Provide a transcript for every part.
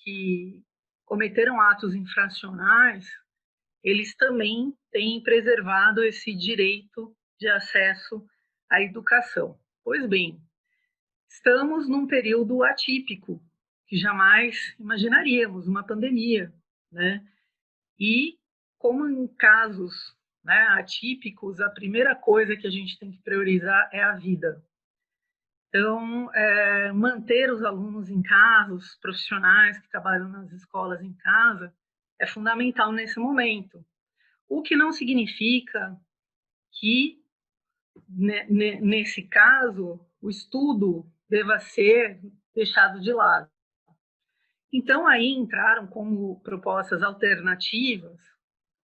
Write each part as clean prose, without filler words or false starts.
que cometeram atos infracionais, eles também têm preservado esse direito de acesso à educação. Pois bem, estamos num período atípico, que jamais imaginaríamos, uma pandemia, né? E como em casos, né, atípicos, a primeira coisa que a gente tem que priorizar é a vida. Então, manter os alunos em casa, os profissionais que trabalham nas escolas em casa, é fundamental nesse momento. O que não significa que, nesse caso, o estudo deva ser deixado de lado. Então, aí entraram como propostas alternativas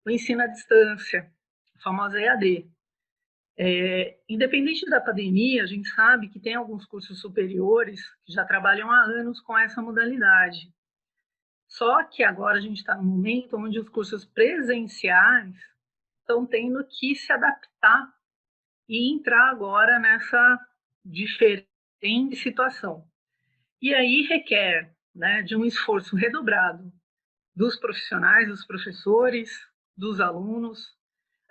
o ensino à distância, a famosa EAD. Independente da pandemia, a gente sabe que tem alguns cursos superiores que já trabalham há anos com essa modalidade. Só que agora a gente está num momento onde os cursos presenciais estão tendo que se adaptar e entrar agora nessa diferente situação. E aí requer, né, de um esforço redobrado dos profissionais, dos professores, dos alunos.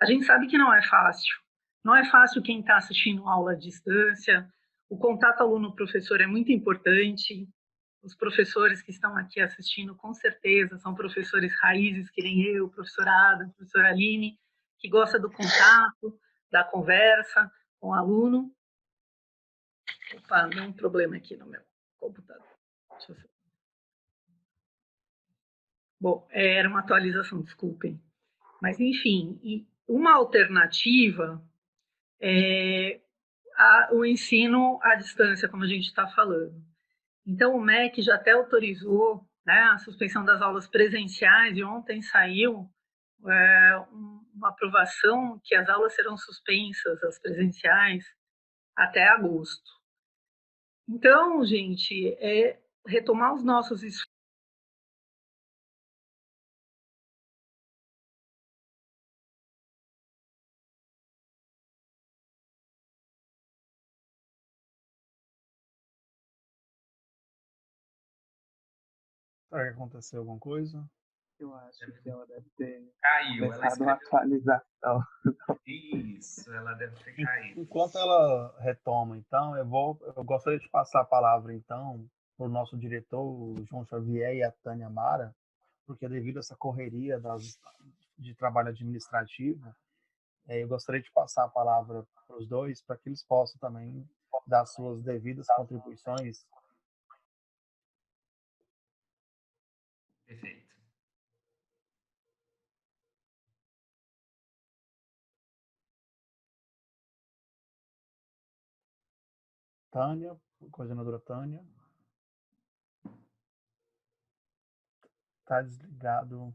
A gente sabe que não é fácil. Não é fácil quem está assistindo aula à distância. O contato aluno-professor é muito importante. Os professores que estão aqui assistindo, com certeza, são professores raízes, que nem eu, professora Ada, professora Aline, que gosta do contato, da conversa com o aluno. Opa, deu um problema aqui no meu computador. Deixa eu ver. Bom, era uma atualização, desculpem. Mas, enfim, uma alternativa é o ensino à distância, como a gente está falando. Então, o MEC já até autorizou, né, a suspensão das aulas presenciais, e ontem saiu uma aprovação que as aulas serão suspensas, as presenciais, até agosto. Então, gente, retomar os nossos esforços. Será que aconteceu alguma coisa? Eu acho que ela deve ter Caiu, ela começado uma escreveu. atualização. Isso, ela deve ter caído. Enquanto ela retoma, então, eu gostaria de passar a palavra, então, para o nosso diretor, o João Xavier e a Tânia Mara, porque devido a essa correria de trabalho administrativo, eu gostaria de passar a palavra para os dois, para que eles possam também dar suas devidas contribuições. Perfeito. Tânia, coordenadora Tânia. Está desligado.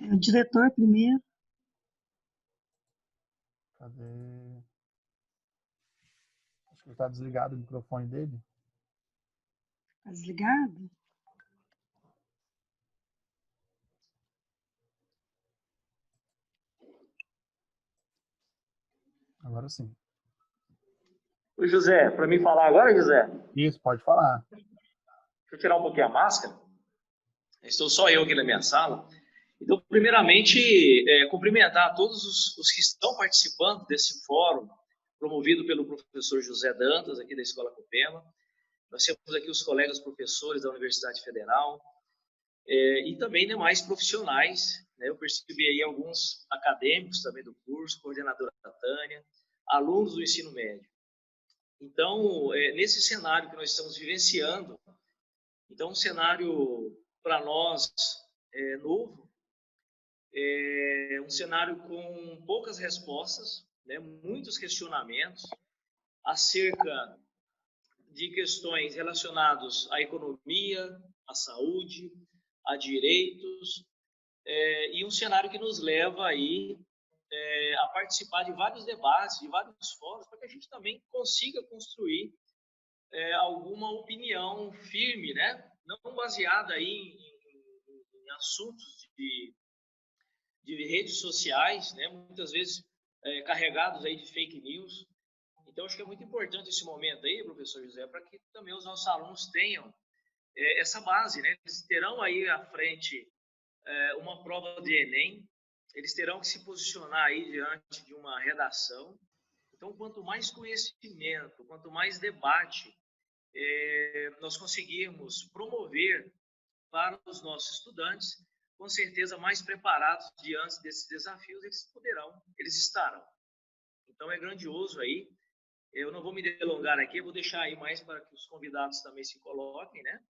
O diretor primeiro. Cadê? Acho que está desligado o microfone dele. Está desligado? Agora sim. Oi, José, para mim falar agora, José? Isso, pode falar. Deixa eu tirar um pouquinho a máscara. Estou só eu aqui na minha sala. Então, primeiramente, cumprimentar todos os que estão participando desse fórum, promovido pelo professor José Dantas, aqui da Escola Copema. Nós temos aqui os colegas professores da Universidade Federal e também demais profissionais, né? Eu percebi aí alguns acadêmicos também do curso, coordenadora Tânia, alunos do ensino médio. Então, nesse cenário que nós estamos vivenciando, então um cenário para nós novo, um cenário com poucas respostas, né? Muitos questionamentos acerca de questões relacionadas à economia, à saúde, a direitos, e um cenário que nos leva aí a participar de vários debates, de vários fóruns, para que a gente também consiga construir alguma opinião firme, né? Não baseada aí em assuntos de redes sociais, né? Muitas vezes carregados aí de fake news. Então, acho que é muito importante esse momento aí, professor José, para que também os nossos alunos tenham essa base, né? Eles terão aí à frente uma prova de Enem, eles terão que se posicionar aí diante de uma redação. Então, quanto mais conhecimento, quanto mais debate nós conseguirmos promover para os nossos estudantes, com certeza mais preparados diante desses desafios eles estarão. Então, é grandioso aí. Eu não vou me delongar aqui, eu vou deixar aí mais para que os convidados também se coloquem, né?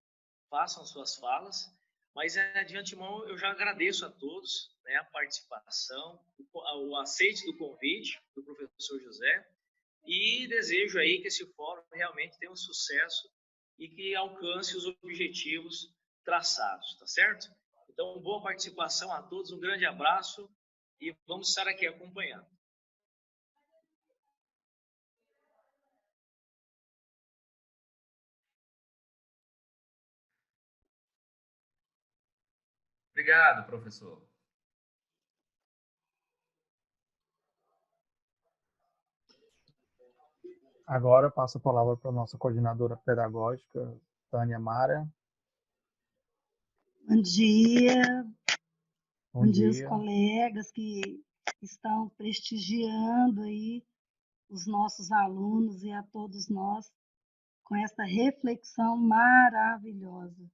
Façam suas falas, mas de antemão eu já agradeço a todos, né, a participação, o aceite do convite do professor José, e desejo aí que esse fórum realmente tenha um sucesso e que alcance os objetivos traçados, tá certo? Então, boa participação a todos, um grande abraço e vamos estar aqui acompanhando. Obrigado, professor. Agora passo a palavra para a nossa coordenadora pedagógica, Tânia Mara. Bom dia. Bom dia aos dia. colegas que estão prestigiando aí os nossos alunos e a todos nós com essa reflexão maravilhosa.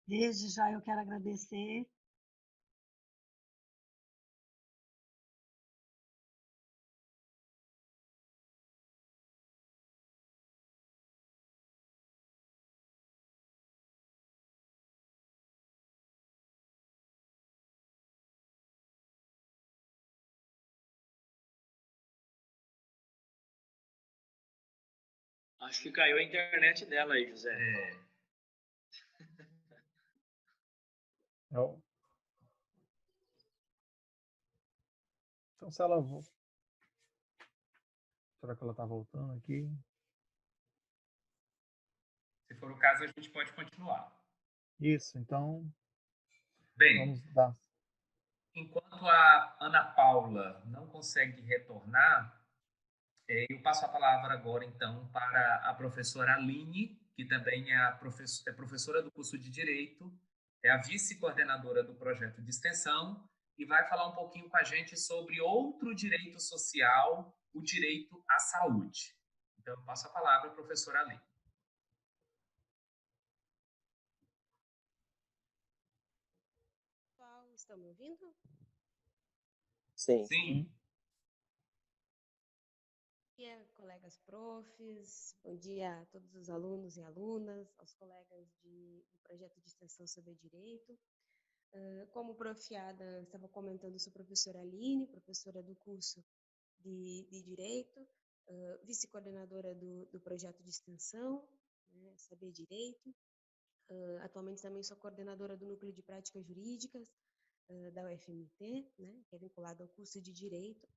Desde já eu quero agradecer Acho que caiu a internet dela aí, José. Então, se ela... Será que ela está voltando aqui? Se for o caso, a gente pode continuar. Isso, então... Bem, vamos dar... Enquanto a Ana Paula não consegue retornar, eu passo a palavra agora, então, para a professora Aline, que também é professora do curso de Direito, é a vice-coordenadora do projeto de extensão e vai falar um pouquinho com a gente sobre outro direito social, o direito à saúde. Então, eu passo a palavra à professora Aline. Pessoal, estão me ouvindo? Sim. Sim. Bom dia, colegas profs, bom dia a todos os alunos e alunas, aos colegas do projeto de extensão sobre direito. Como o prof. Ada estava comentando, eu sou a professora Aline, professora do curso de Direito, vice-coordenadora do projeto de extensão, né, Saber Direito. Atualmente também sou coordenadora do Núcleo de Práticas Jurídicas da UFMT, né, que é vinculado ao curso de Direito.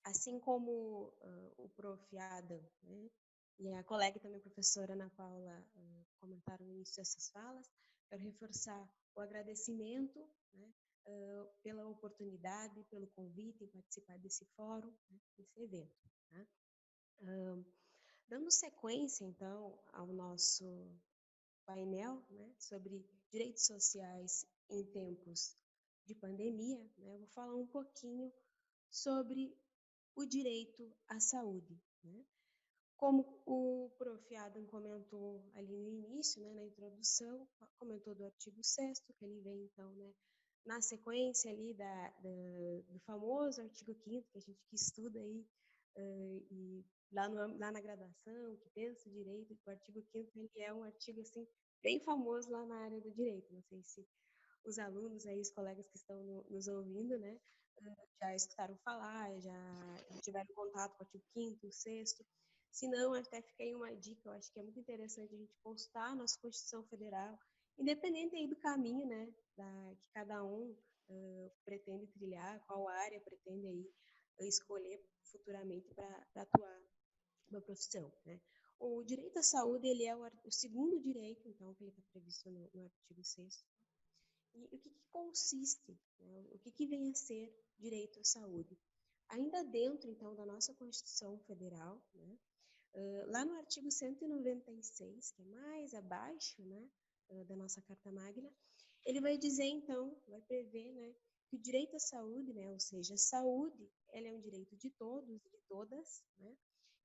Assim como o prof. Adam, né, e a colega também, a professora Ana Paula, comentaram no início dessas falas, quero reforçar o agradecimento, né, pela oportunidade, pelo convite em participar desse fórum, né, desse evento. Né. Dando sequência, então, ao nosso painel, né, sobre direitos sociais em tempos de pandemia, né, eu vou falar um pouquinho sobre o direito à saúde. Né? Como o prof. Adam comentou ali no início, né, na introdução, comentou do artigo 6º, que ele vem, então, né, na sequência ali do famoso artigo 5º, que a gente que estuda aí, e lá na graduação, que pensa o direito, o artigo 5º, ele é um artigo, assim, bem famoso lá na área do direito. Não sei se os alunos aí, os colegas que estão nos ouvindo, né, já escutaram falar, já tiveram contato com o artigo 5º, 6º. Se não, até fica aí uma dica, eu acho que é muito interessante a gente consultar a nossa Constituição Federal, independente aí do caminho, né, que cada um pretende trilhar, qual área pretende aí escolher futuramente para atuar na profissão, né. O direito à saúde, ele é o segundo direito, então, que ele está previsto no artigo 6º. E o que consiste, né, o que vem a ser direito à saúde? ainda dentro, então, da nossa Constituição Federal, né, lá no artigo 196, que é mais abaixo, né, da nossa Carta Magna, ele vai dizer, então, vai prever, né, que o direito à saúde, né, ou seja, a saúde, ela é um direito de todos e de todas, né,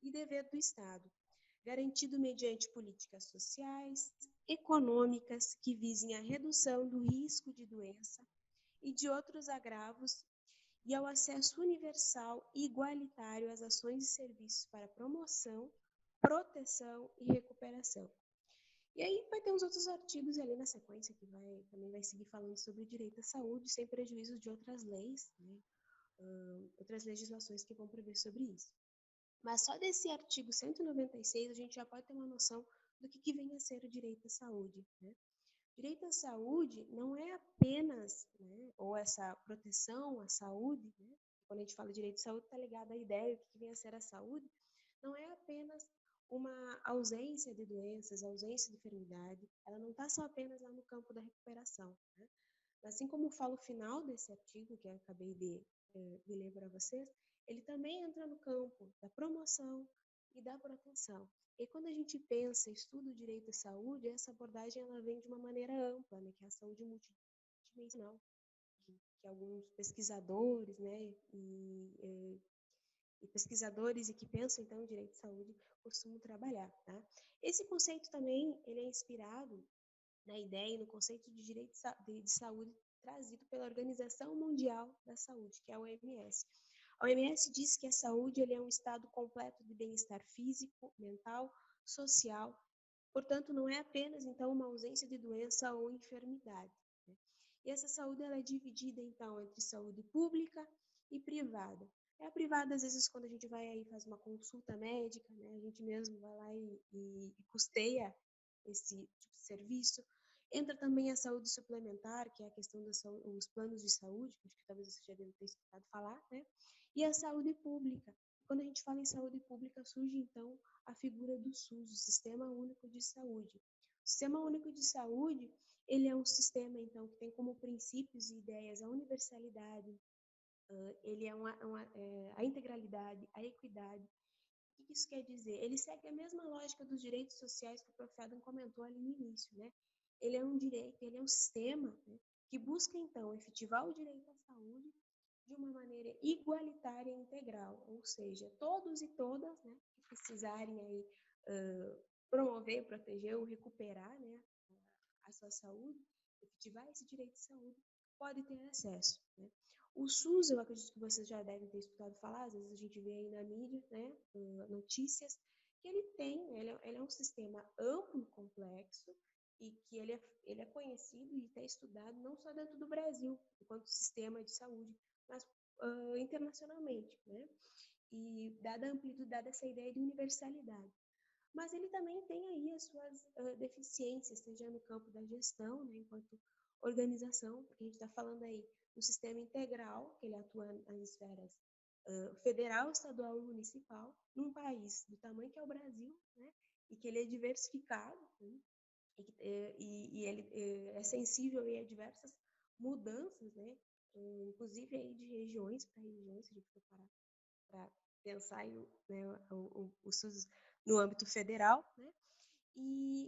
e dever do Estado, garantido mediante políticas sociais, econômicas, que visem a redução do risco de doença e de outros agravos e ao acesso universal e igualitário às ações e serviços para promoção, proteção e recuperação. E aí vai ter uns outros artigos ali na sequência que também vai seguir falando sobre o direito à saúde, sem prejuízo de outras leis, né? Outras legislações que vão prever sobre isso. Mas só desse artigo 196 a gente já pode ter uma noção do que vem a ser o direito à saúde, né? Direito à saúde não é apenas, né, ou essa proteção à saúde, né, quando a gente fala de direito de saúde, está ligado à ideia do que vem a ser a saúde, não é apenas uma ausência de doenças, ausência de enfermidade, ela não está só apenas lá no campo da recuperação, né? Assim como fala o final desse artigo, que eu acabei de ler para vocês, ele também entra no campo da promoção e da proteção. E quando a gente pensa, estuda o direito à saúde, essa abordagem ela vem de uma maneira ampla, né, que é a saúde multidimensional, que alguns pesquisadores, né, e pesquisadores e que pensam então em direito de saúde costumam trabalhar, tá? Esse conceito também ele é inspirado na ideia e no conceito de direito de saúde trazido pela Organização Mundial da Saúde, que é a OMS. A OMS diz que a saúde ele é um estado completo de bem-estar físico, mental, social, portanto, não é apenas, então, uma ausência de doença ou enfermidade, né? E essa saúde ela é dividida, então, entre saúde pública e privada. A privada, às vezes, quando a gente vai aí faz uma consulta médica, né, a gente mesmo vai lá e custeia esse tipo de serviço. Entra também a saúde suplementar, que é a questão dos planos de saúde, acho que talvez você já deve ter escutado falar, né? E a saúde pública. Quando a gente fala em saúde pública, surge, então, a figura do SUS, o Sistema Único de Saúde. O Sistema Único de Saúde, ele é um sistema, então, que tem como princípios e ideias a universalidade, ele é a integralidade, a equidade. O que isso quer dizer? Ele segue a mesma lógica dos direitos sociais que o Prof. Adam comentou ali no início, né? Ele é um direito, ele é um sistema, né, que busca, então, efetivar o direito à saúde de uma maneira igualitária e integral, ou seja, todos e todas, né, que precisarem aí, promover, proteger ou recuperar, né, a sua saúde, efetivar esse direito de saúde, pode ter acesso, né? O SUS, eu acredito que vocês já devem ter escutado falar, às vezes a gente vê aí na mídia, né, notícias, que ele é um sistema amplo, complexo, e que ele é conhecido e até estudado não só dentro do Brasil, enquanto sistema de saúde, mas internacionalmente, né? E dada a amplitude, dada essa ideia de universalidade. Mas ele também tem aí as suas deficiências, seja no campo da gestão, né, enquanto organização, porque a gente está falando aí do sistema integral, que ele atua nas esferas federal, estadual e municipal, num país do tamanho que é o Brasil, né, e que ele é diversificado, né, e ele é sensível a diversas mudanças, né, inclusive aí de regiões para regiões, se a gente for parar para pensar em, né, o SUS no âmbito federal, né?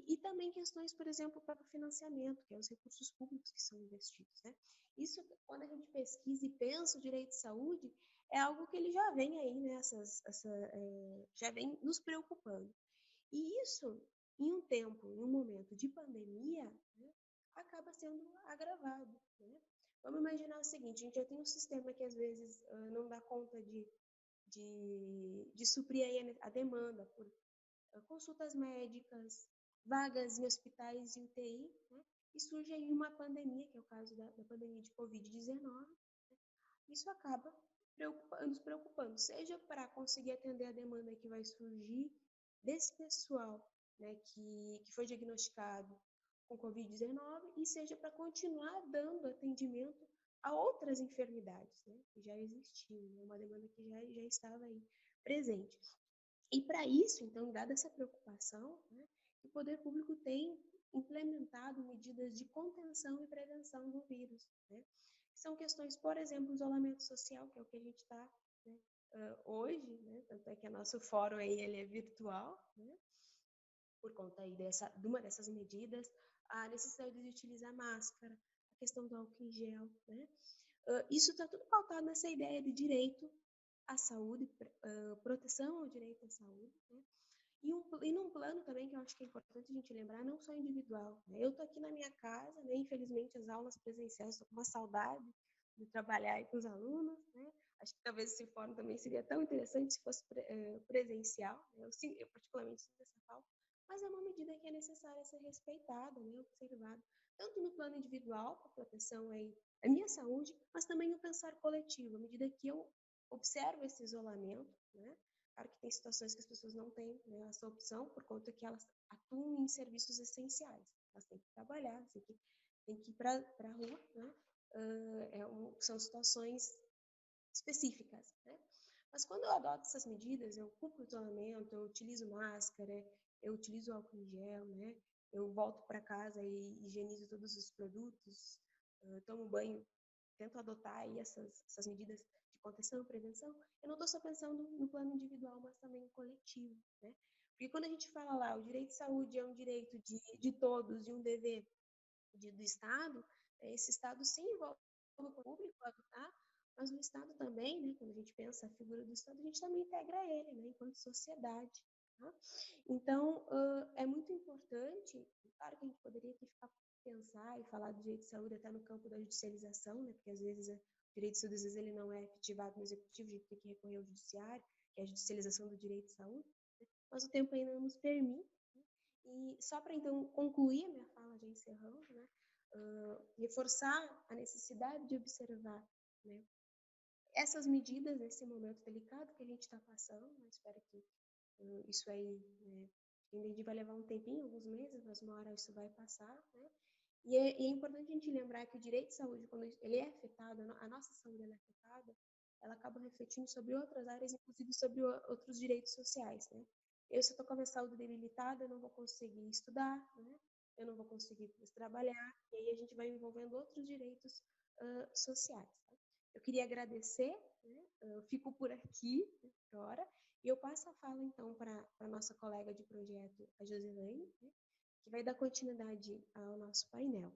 E também questões, por exemplo, para o financiamento, que é os recursos públicos que são investidos, né? Isso, quando a gente pesquisa e pensa o direito de saúde, é algo que ele já vem aí, né? Já vem nos preocupando. E isso, em um tempo, em um momento de pandemia, né, acaba sendo agravado, né? Vamos imaginar o seguinte, a gente já tem um sistema que às vezes não dá conta de suprir aí a demanda por consultas médicas, vagas em hospitais e UTI, né? E surge aí uma pandemia, que é o caso da pandemia de Covid-19. Né? Isso acaba nos preocupando, seja para conseguir atender a demanda que vai surgir desse pessoal, né, que foi diagnosticado com Covid-19, e seja para continuar dando atendimento a outras enfermidades, né, que já existiam, né, uma demanda que já estava aí presente. E para isso, então, dada essa preocupação, né, o poder público tem implementado medidas de contenção e prevenção do vírus, né? São questões, por exemplo, o isolamento social, que é o que a gente está né, hoje, né, tanto é que o nosso fórum aí ele é virtual, né, por conta aí de uma dessas medidas, a necessidade de utilizar máscara, a questão do álcool em gel, né? Isso está tudo pautado nessa ideia de direito à saúde, proteção ao direito à saúde, né? E num plano também que eu acho que é importante a gente lembrar, não só individual, né? Eu estou aqui na minha casa, né? Infelizmente as aulas presenciais, estou com uma saudade de trabalhar aí com os alunos, né? Acho que talvez esse fórum também seria tão interessante se fosse presencial, né? Eu particularmente sinto essa falta, mas é uma medida que é necessária ser respeitada, né? Observada, tanto no plano individual, para proteção aí da minha saúde, mas também no pensar coletivo, à medida que eu observo esse isolamento, né? Claro que tem situações que as pessoas não têm, né, essa opção por conta que elas atuam em serviços essenciais. Elas têm que trabalhar, têm que ir para a rua, né? São situações específicas, né? Mas quando eu adoto essas medidas, eu cumpro o isolamento, eu utilizo máscara, eu utilizo álcool em gel, né? Eu volto para casa e higienizo todos os produtos, tomo banho, tento adotar aí essas medidas de contenção e prevenção, eu não estou só pensando no plano individual, mas também no coletivo, né? Porque quando a gente fala lá, o direito de saúde é um direito de todos, de um dever do Estado, esse Estado se envolve com o público a adotar, mas o Estado também, né, quando a gente pensa a figura do Estado, a gente também integra ele, né, enquanto sociedade. Tá? Então, é muito importante, claro que a gente poderia aqui pensar e falar do direito de saúde até no campo da judicialização, né, porque às vezes o direito de saúde, às vezes ele não é efetivado no executivo, a gente tem que recorrer ao judiciário, que é a judicialização do direito de saúde, né, mas o tempo ainda não nos permite. E só para, então, concluir a minha fala, já encerrando, né, reforçar a necessidade de observar, né, essas medidas nesse momento delicado que a gente está passando, né, espero que isso aí, né, ainda vai levar um tempinho, alguns meses, mas uma hora isso vai passar, né, e é importante a gente lembrar que o direito de saúde, quando ele é afetado, a nossa saúde é afetada, ela acaba refletindo sobre outras áreas, inclusive sobre outros direitos sociais, né. Se eu estou com a minha saúde debilitada, eu não vou conseguir estudar, né? Eu não vou conseguir trabalhar, e aí a gente vai envolvendo outros direitos sociais. Tá? Eu queria agradecer, né? Eu fico por aqui agora, e eu passo a fala então para a nossa colega de projeto, a Josilane, né? Que vai dar continuidade ao nosso painel.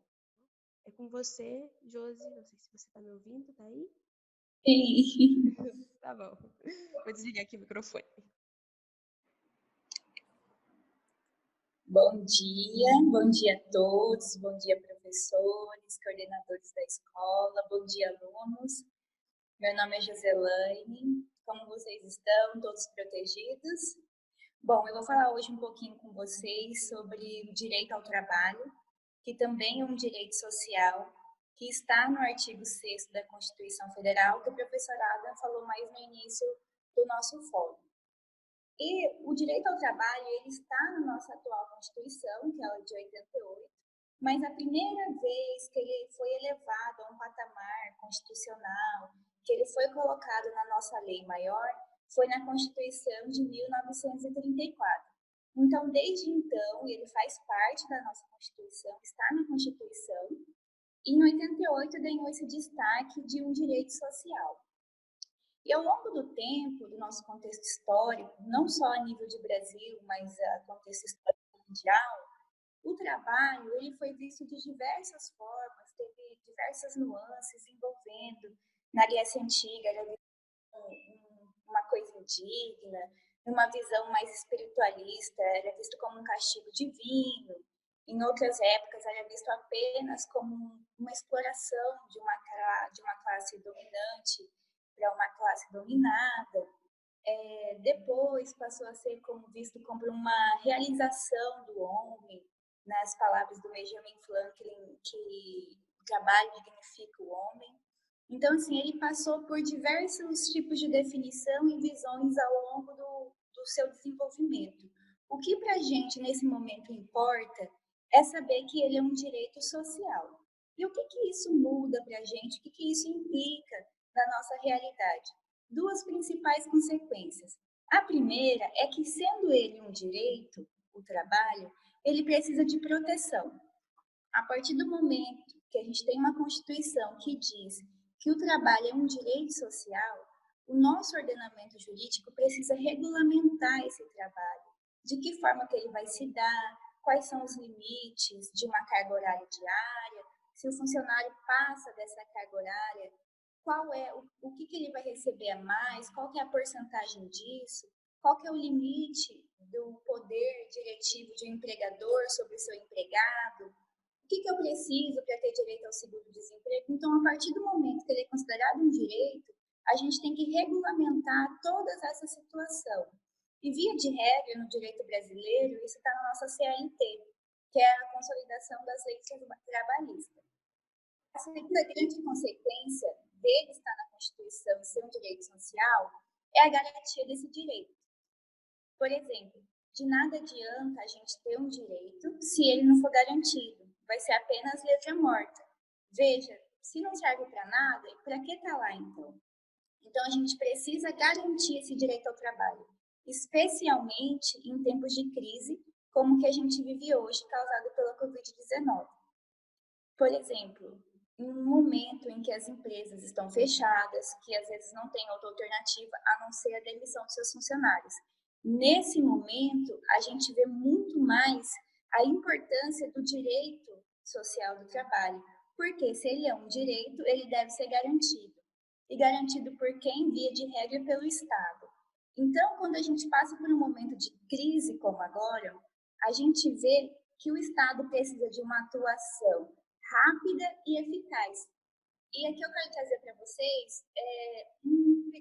É com você, Josi, não sei se você está me ouvindo, tá aí? Sim. Tá bom, vou desligar aqui o microfone. Bom dia a todos, bom dia professores, coordenadores da escola, bom dia alunos. Meu nome é Joselane, como vocês estão? Todos protegidos? Bom, eu vou falar hoje um pouquinho com vocês sobre o direito ao trabalho, que também é um direito social, que está no artigo 6º da Constituição Federal, que a professora Ada falou mais no início do nosso fórum. E o direito ao trabalho, ele está na nossa atual Constituição, que é a de 88, mas a primeira vez que ele foi elevado a um patamar constitucional, que ele foi colocado na nossa lei maior, foi na Constituição de 1934. Então, desde então, ele faz parte da nossa Constituição, está na Constituição, e em 88 ganhou esse destaque de um direito social. E ao longo do tempo, do nosso contexto histórico, não só a nível de Brasil, mas a contexto histórico mundial, o trabalho ele foi visto de diversas formas, teve diversas nuances envolvendo. Na Grécia Antiga, era visto uma coisa indigna, numa visão mais espiritualista, era visto como um castigo divino. Em outras épocas, era visto apenas como uma exploração de uma classe dominante para uma classe dominada. Depois passou a ser visto como uma realização do homem, nas palavras do Benjamin Franklin, que o trabalho dignifica o homem. Então, assim, ele passou por diversos tipos de definição e visões ao longo do seu desenvolvimento. O que para a gente, nesse momento, importa é saber que ele é um direito social. E o que isso muda para a gente? O que isso implica na nossa realidade? Duas principais consequências. A primeira é que, sendo ele um direito, o trabalho, ele precisa de proteção. A partir do momento que a gente tem uma Constituição que diz que o trabalho é um direito social, o nosso ordenamento jurídico precisa regulamentar esse trabalho. De que forma que ele vai se dar, quais são os limites de uma carga horária diária, se o funcionário passa dessa carga horária, qual é o que ele vai receber a mais, qual que é a porcentagem disso, qual que é o limite do poder diretivo de um empregador sobre o seu empregado, o que eu preciso para ter direito ao seguro-desemprego. Então, a partir do momento que ele é considerado um direito, a gente tem que regulamentar toda essa situação. E, via de regra, no direito brasileiro, isso está na nossa CLT, que é a consolidação das leis trabalhistas. A segunda grande consequência dele estar na Constituição e ser um direito social é a garantia desse direito. Por exemplo, de nada adianta a gente ter um direito se ele não for garantido. Vai ser apenas letra morta. Veja, se não serve para nada, para que está lá então? Então, a gente precisa garantir esse direito ao trabalho, especialmente em tempos de crise, como que a gente vive hoje, causado pela Covid-19. Por exemplo, em um momento em que as empresas estão fechadas, que às vezes não tem outra alternativa a não ser a demissão de seus funcionários. Nesse momento, a gente vê muito mais a importância do direito social do trabalho, porque se ele é um direito, ele deve ser garantido. E garantido por quem? Via de regra, pelo Estado. Então, quando a gente passa por um momento de crise como agora, a gente vê que o Estado precisa de uma atuação rápida e eficaz. E aqui eu quero trazer para vocês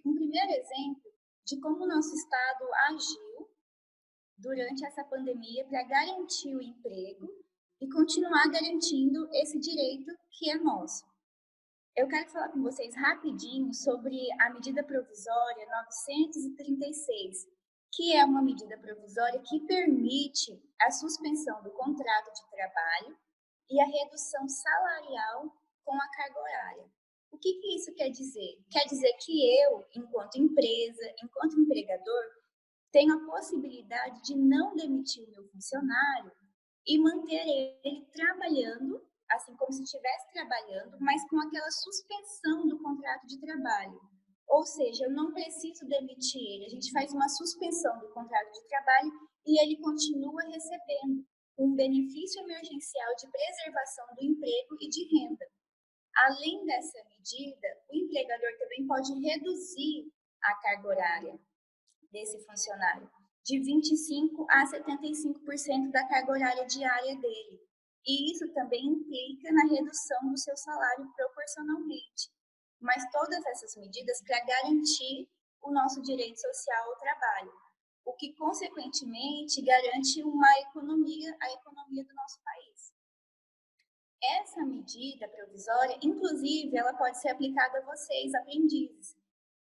um primeiro exemplo de como o nosso Estado agiu durante essa pandemia para garantir o emprego e continuar garantindo esse direito que é nosso. Eu quero falar com vocês rapidinho sobre a medida provisória 936, que é uma medida provisória que permite a suspensão do contrato de trabalho e a redução salarial com a carga horária. O que isso quer dizer? Quer dizer que eu, enquanto empresa, enquanto empregador, tenho a possibilidade de não demitir o meu funcionário e manter ele trabalhando, assim como se estivesse trabalhando, mas com aquela suspensão do contrato de trabalho. Ou seja, eu não preciso demitir ele, a gente faz uma suspensão do contrato de trabalho e ele continua recebendo um benefício emergencial de preservação do emprego e de renda. Além dessa medida, o empregador também pode reduzir a carga horária desse funcionário, de 25% a 75% da carga horária diária dele. E isso também implica na redução do seu salário proporcionalmente. Mas todas essas medidas para garantir o nosso direito social ao trabalho, o que, consequentemente, garante a economia do nosso país. Essa medida provisória, inclusive, ela pode ser aplicada a vocês, aprendizes,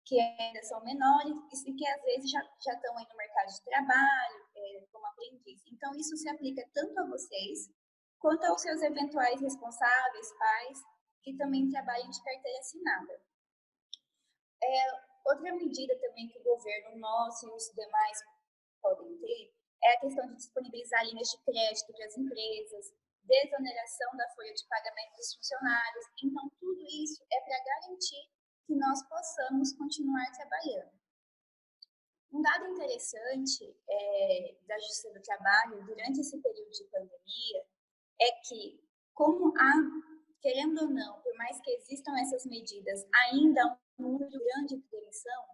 que ainda são menores e que, às vezes, já estão aí no mercado de trabalho, como aprendiz. Então, isso se aplica tanto a vocês, quanto aos seus eventuais responsáveis, pais, que também trabalham de carteira assinada. Outra medida também que o governo nosso e os demais podem ter é a questão de disponibilizar linhas de crédito para as empresas, desoneração da folha de pagamento dos funcionários. Então, tudo isso é para garantir que nós possamos continuar trabalhando. Um dado interessante da Justiça do Trabalho durante esse período de pandemia é que, querendo ou não, por mais que existam essas medidas, ainda há um número grande de demissão.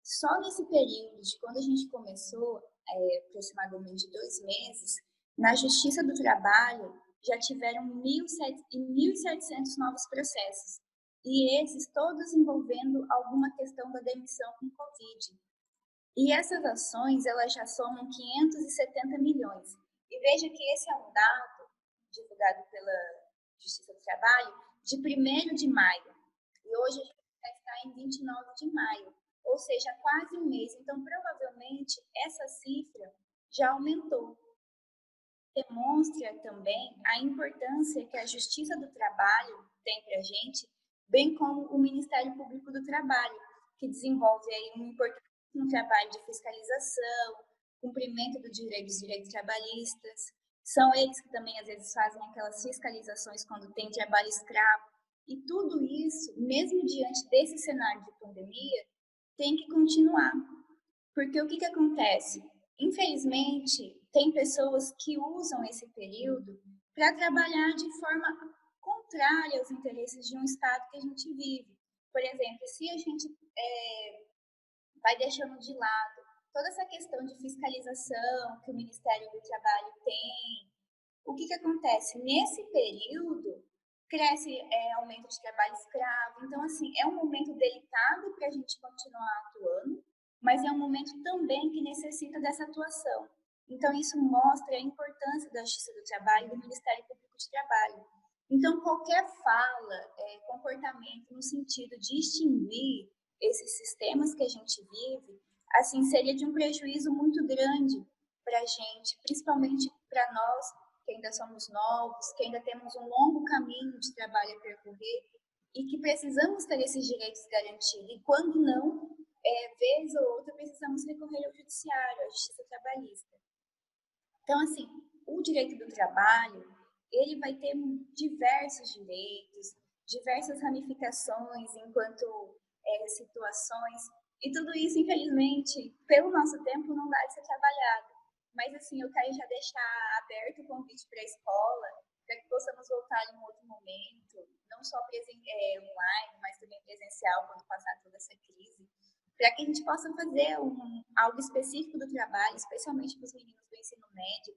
Só nesse período de quando a gente começou, aproximadamente 2 meses, na Justiça do Trabalho já tiveram 1.700 novos processos, e esses todos envolvendo alguma questão da demissão com Covid. E essas ações, elas já somam 570 milhões. E veja que esse é um dado divulgado pela Justiça do Trabalho de 1º de maio. E hoje a gente já está em 29 de maio, ou seja, quase um mês. Então, provavelmente, essa cifra já aumentou. Demonstra também a importância que a Justiça do Trabalho tem para a gente, bem como o Ministério Público do Trabalho, que desenvolve aí um importante trabalho de fiscalização, cumprimento dos direitos trabalhistas. São eles que também, às vezes, fazem aquelas fiscalizações quando tem trabalho escravo. E tudo isso, mesmo diante desse cenário de pandemia, tem que continuar. Porque o que acontece? Infelizmente, tem pessoas que usam esse período para trabalhar de forma contrária aos interesses de um Estado que a gente vive. Por exemplo, se a gente vai deixando de lado toda essa questão de fiscalização que o Ministério do Trabalho tem, o que acontece? Nesse período, cresce aumento de trabalho escravo. Então, assim, é um momento delicado para a gente continuar atuando, mas é um momento também que necessita dessa atuação. Então, isso mostra a importância da Justiça do Trabalho e do Ministério Público de Trabalho. Então, qualquer fala, comportamento no sentido de extinguir esses sistemas que a gente vive, assim, seria de um prejuízo muito grande para a gente, principalmente para nós, que ainda somos novos, que ainda temos um longo caminho de trabalho a percorrer e que precisamos ter esses direitos garantidos. E quando não, vez ou outra, precisamos recorrer ao judiciário, à justiça trabalhista. Então, assim, o direito do trabalho, ele vai ter diversos direitos, diversas ramificações enquanto situações, e tudo isso, infelizmente, pelo nosso tempo, não dá de ser trabalhado. Mas, assim, eu quero já deixar aberto o convite para a escola, para que possamos voltar em um outro momento, não só online, mas também presencial, quando passar toda essa crise, para que a gente possa fazer algo específico do trabalho, especialmente para os meninos do ensino médio,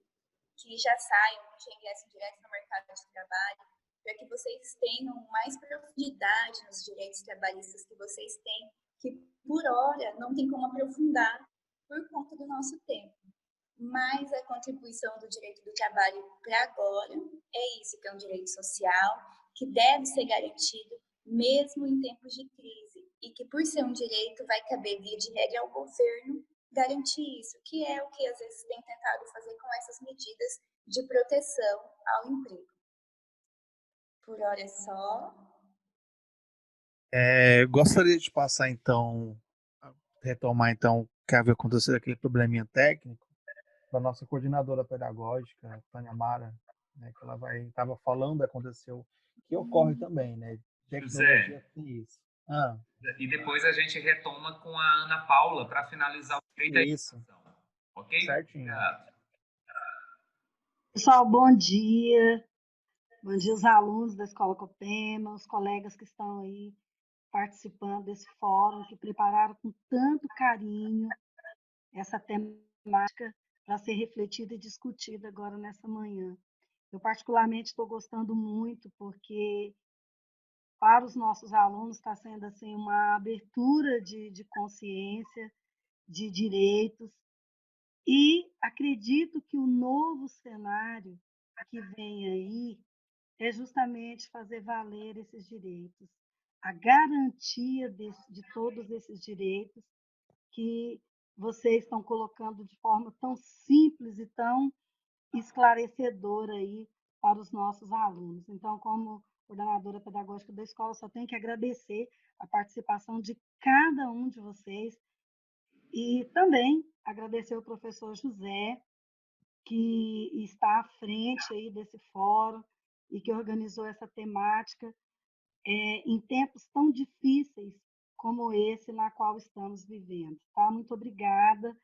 que já saiam, já ingressam direto no mercado de trabalho, para que vocês tenham mais profundidade nos direitos trabalhistas que vocês têm, que por hora não tem como aprofundar por conta do nosso tempo. Mas a contribuição do direito do trabalho para agora é isso, que é um direito social, que deve ser garantido mesmo em tempos de crise, e que por ser um direito vai caber via de regra ao governo garantir isso, que é o que às vezes tem tentado fazer com essas medidas de proteção ao emprego. Por hora é só. Gostaria de passar então, retomar então, que havia acontecido aquele probleminha técnico, para a nossa coordenadora pedagógica, Tânia Mara, né, que ela estava falando, aconteceu, que ocorre também, né? Tecnologia tem isso. E depois a gente retoma com a Ana Paula para finalizar o direito à educação. Ok? Certinho. Obrigado. Pessoal, bom dia. Bom dia aos alunos da Escola Copema, os colegas que estão aí participando desse fórum, que prepararam com tanto carinho essa temática para ser refletida e discutida agora nessa manhã. Eu particularmente estou gostando muito, porque para os nossos alunos está sendo assim uma abertura de consciência, de direitos, e acredito que o novo cenário que vem aí é justamente fazer valer esses direitos, a garantia de todos esses direitos que vocês estão colocando de forma tão simples e tão esclarecedora aí para os nossos alunos. Então, como coordenadora pedagógica da escola, só tenho que agradecer a participação de cada um de vocês e também agradecer ao professor José, que está à frente aí desse fórum e que organizou essa temática em tempos tão difíceis como esse na qual estamos vivendo. Tá? Muito obrigada.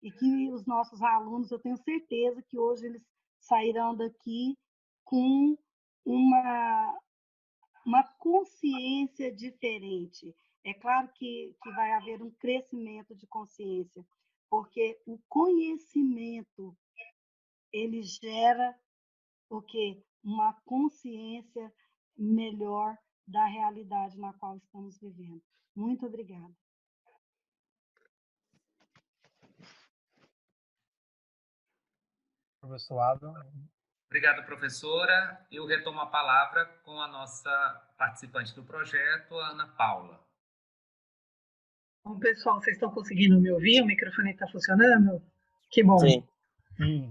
E que os nossos alunos, eu tenho certeza que hoje eles sairão daqui com uma consciência diferente. É claro que vai haver um crescimento de consciência, porque o conhecimento ele gera o quê? Uma consciência melhor da realidade na qual estamos vivendo. Muito obrigada. Professor Adam. Obrigado, professora. Eu retomo a palavra com a nossa participante do projeto, a Ana Paula. Bom, pessoal, vocês estão conseguindo me ouvir? O microfone está funcionando? Que bom. Sim.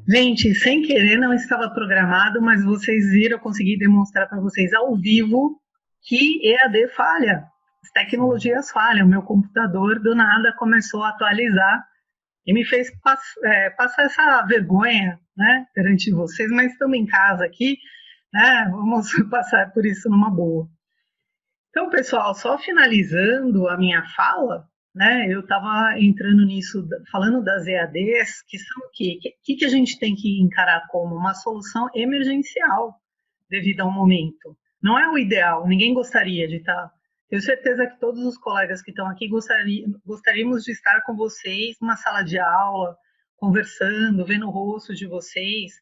Gente, sem querer, não estava programado, mas vocês viram, eu consegui demonstrar para vocês ao vivo que EAD falha. As tecnologias falham. Meu computador, do nada, começou a atualizar e me fez passar essa vergonha, né, perante vocês, mas estamos em casa aqui, né, vamos passar por isso numa boa. Então, pessoal, só finalizando a minha fala, né? Eu estava entrando nisso, falando das EADs, que são o quê? Que a gente tem que encarar como uma solução emergencial devido ao momento. Não é o ideal, ninguém gostaria de estar. Tenho certeza que todos os colegas que estão aqui gostaríamos de estar com vocês numa sala de aula, conversando, vendo o rosto de vocês.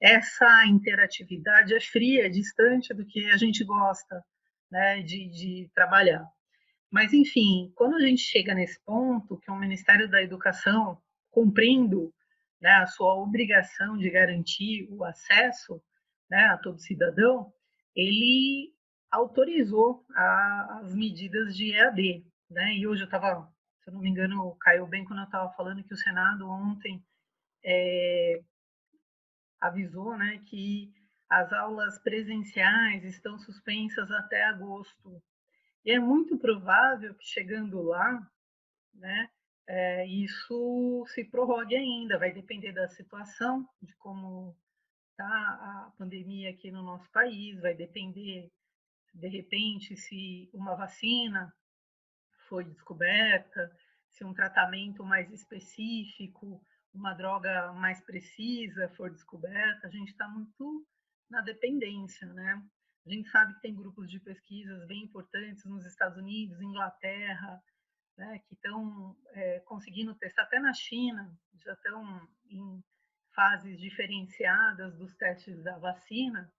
Essa interatividade é fria, é distante do que a gente gosta, né, de trabalhar. Mas, enfim, quando a gente chega nesse ponto, que o Ministério da Educação, cumprindo, né, a sua obrigação de garantir o acesso, né, a todo cidadão, ele autorizou as medidas de EAD. Né? E hoje eu estava, se eu não me engano, caiu bem quando eu estava falando que o Senado ontem avisou, né, que as aulas presenciais estão suspensas até agosto. E é muito provável que chegando lá, né, isso se prorrogue ainda, vai depender da situação, de como está a pandemia aqui no nosso país, vai depender, de repente, se uma vacina foi descoberta, se um tratamento mais específico, uma droga mais precisa for descoberta, a gente está muito na dependência, né? A gente sabe que tem grupos de pesquisas bem importantes nos Estados Unidos, Inglaterra, né, que estão conseguindo testar, até na China, já estão em fases diferenciadas dos testes da vacina,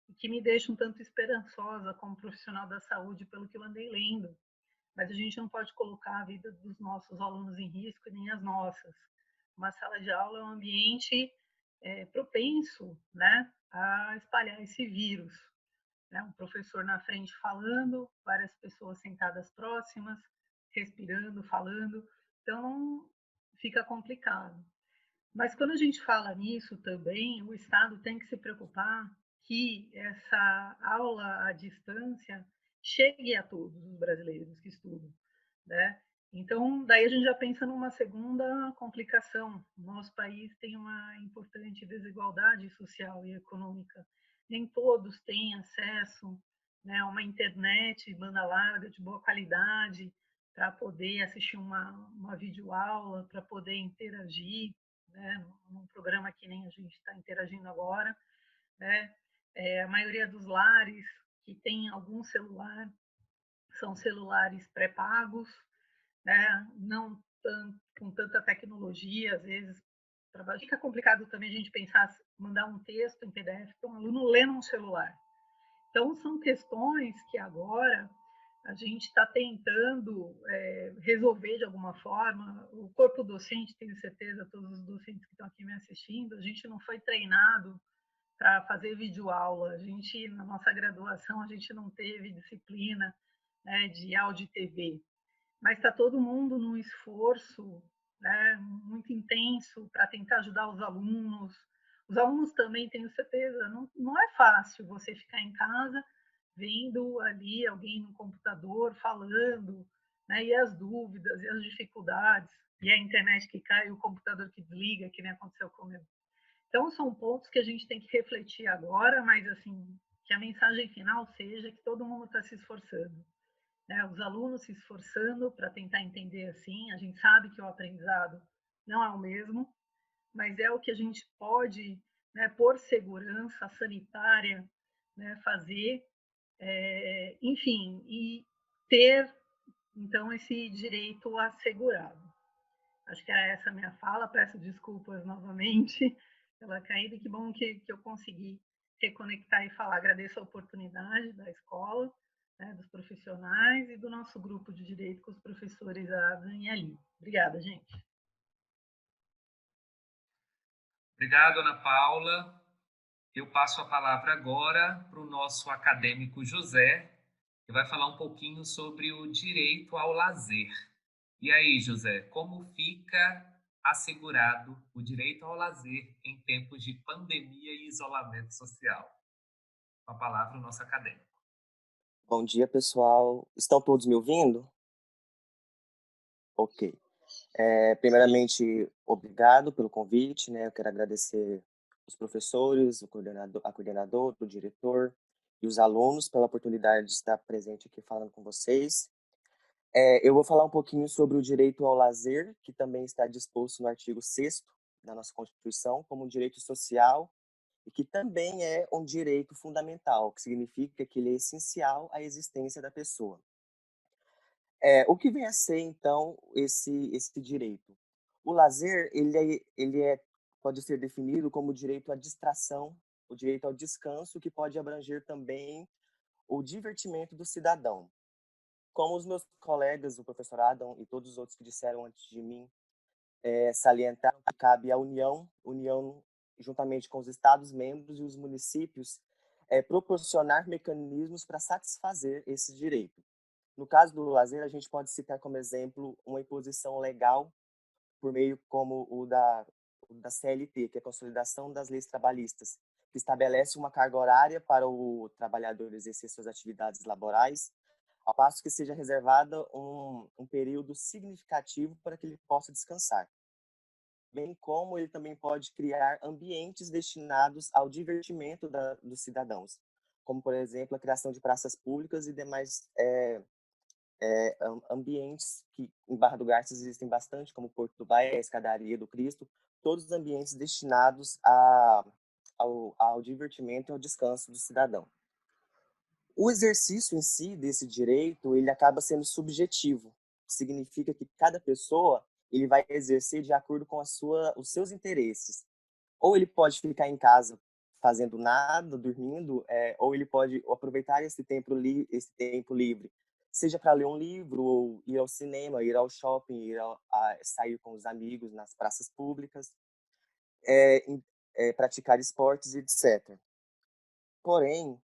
e que me deixa um tanto esperançosa como profissional da saúde pelo que eu andei lendo. Mas a gente não pode colocar a vida dos nossos alunos em risco e nem as nossas. Uma sala de aula é um ambiente propenso, né, a espalhar esse vírus. Né? Um professor na frente falando, várias pessoas sentadas próximas, respirando, falando. Então, fica complicado. Mas quando a gente fala nisso também, o Estado tem que se preocupar que essa aula à distância chegue a todos os brasileiros que estudam, né? Então, daí a gente já pensa numa segunda complicação. O nosso país tem uma importante desigualdade social e econômica. Nem todos têm acesso, né, a uma internet banda larga de boa qualidade para poder assistir uma videoaula, para poder interagir, né, num programa que nem a gente está interagindo agora. Né? A maioria dos lares que tem algum celular são celulares pré-pagos, né? Não com tanta tecnologia, às vezes. Fica complicado também a gente pensar, mandar um texto em PDF para um aluno ler num celular. Então, são questões que agora a gente está tentando resolver de alguma forma. O corpo docente, tenho certeza, todos os docentes que estão aqui me assistindo, a gente não foi treinado para fazer videoaula. A gente, na nossa graduação, a gente não teve disciplina, né, de áudio e TV. Mas está todo mundo num esforço, né, muito intenso para tentar ajudar os alunos. Os alunos também, tenho certeza, não é fácil você ficar em casa vendo ali alguém no computador falando, né, e as dúvidas e as dificuldades, e a internet que cai e o computador que desliga, que nem aconteceu comigo. Então, são pontos que a gente tem que refletir agora, mas assim, que a mensagem final seja que todo mundo está se esforçando. Né? Os alunos se esforçando para tentar entender assim, a gente sabe que o aprendizado não é o mesmo, mas é o que a gente pode, né, por segurança sanitária, né, fazer, enfim, e ter, então, esse direito assegurado. Acho que era essa a minha fala, peço desculpas novamente pela caída, e que bom que eu consegui reconectar e falar. Agradeço a oportunidade da escola, né, dos profissionais e do nosso grupo de direito com os professores Adam e Ali. Obrigada, gente. Obrigado, Ana Paula. Eu passo a palavra agora para o nosso acadêmico José, que vai falar um pouquinho sobre o direito ao lazer. E aí, José, como fica assegurado o direito ao lazer em tempos de pandemia e isolamento social? Com a palavra, o nosso acadêmico. Bom dia, pessoal. Estão todos me ouvindo? Ok. Primeiramente, obrigado pelo convite, né? Eu quero agradecer os professores, a coordenadora, o diretor e os alunos pela oportunidade de estar presente aqui falando com vocês. Eu vou falar um pouquinho sobre o direito ao lazer, que também está disposto no artigo 6º da nossa Constituição, como um direito social, e que também é um direito fundamental, que significa que ele é essencial à existência da pessoa. O que vem a ser, então, esse direito? O lazer, pode ser definido como o direito à distração, o direito ao descanso, que pode abranger também o divertimento do cidadão. Como os meus colegas, o professor Adam e todos os outros que disseram antes de mim, salientaram que cabe à União, juntamente com os Estados-membros e os municípios, proporcionar mecanismos para satisfazer esse direito. No caso do lazer, a gente pode citar como exemplo uma imposição legal por meio como o da CLT, que é a Consolidação das Leis Trabalhistas, que estabelece uma carga horária para o trabalhador exercer suas atividades laborais, ao passo que seja reservada um período significativo para que ele possa descansar. Bem como ele também pode criar ambientes destinados ao divertimento dos cidadãos, como, por exemplo, a criação de praças públicas e demais ambientes que em Barra do Garças existem bastante, como o Porto do Baé, a Escadaria do Cristo, todos os ambientes destinados ao divertimento e ao descanso do cidadão. O exercício em si desse direito, ele acaba sendo subjetivo. Significa que cada pessoa ele vai exercer de acordo com os seus interesses. Ou ele pode ficar em casa fazendo nada, dormindo, ou ele pode aproveitar esse tempo livre, seja para ler um livro, ou ir ao cinema, ir ao shopping, sair com os amigos nas praças públicas, praticar esportes, etc. Porém,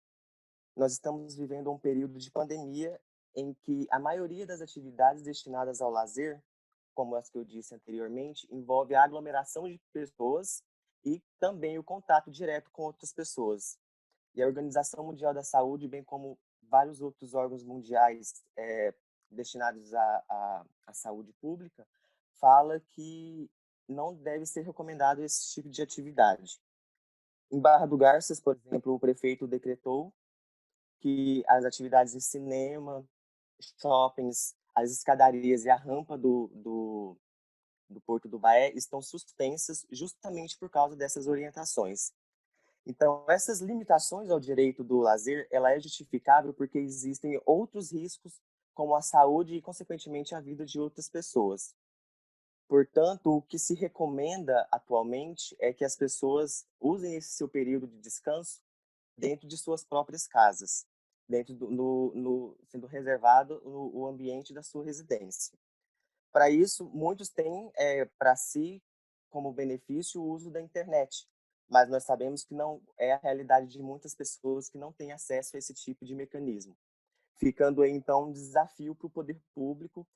nós estamos vivendo um período de pandemia em que a maioria das atividades destinadas ao lazer, como as que eu disse anteriormente, envolve a aglomeração de pessoas e também o contato direto com outras pessoas. E a Organização Mundial da Saúde, bem como vários outros órgãos mundiais destinados à saúde pública, fala que não deve ser recomendado esse tipo de atividade. Em Barra do Garças, por exemplo, o prefeito decretou que as atividades de cinema, shoppings, as escadarias e a rampa do Porto do Baé estão suspensas justamente por causa dessas orientações. Então, essas limitações ao direito do lazer, ela é justificável porque existem outros riscos, como a saúde e, consequentemente, a vida de outras pessoas. Portanto, o que se recomenda atualmente é que as pessoas usem esse seu período de descanso dentro de suas próprias casas, sendo reservado o ambiente da sua residência. Para isso, muitos têm para si como benefício o uso da internet, mas nós sabemos que não é a realidade de muitas pessoas que não têm acesso a esse tipo de mecanismo. Ficando aí, então, um desafio para o poder público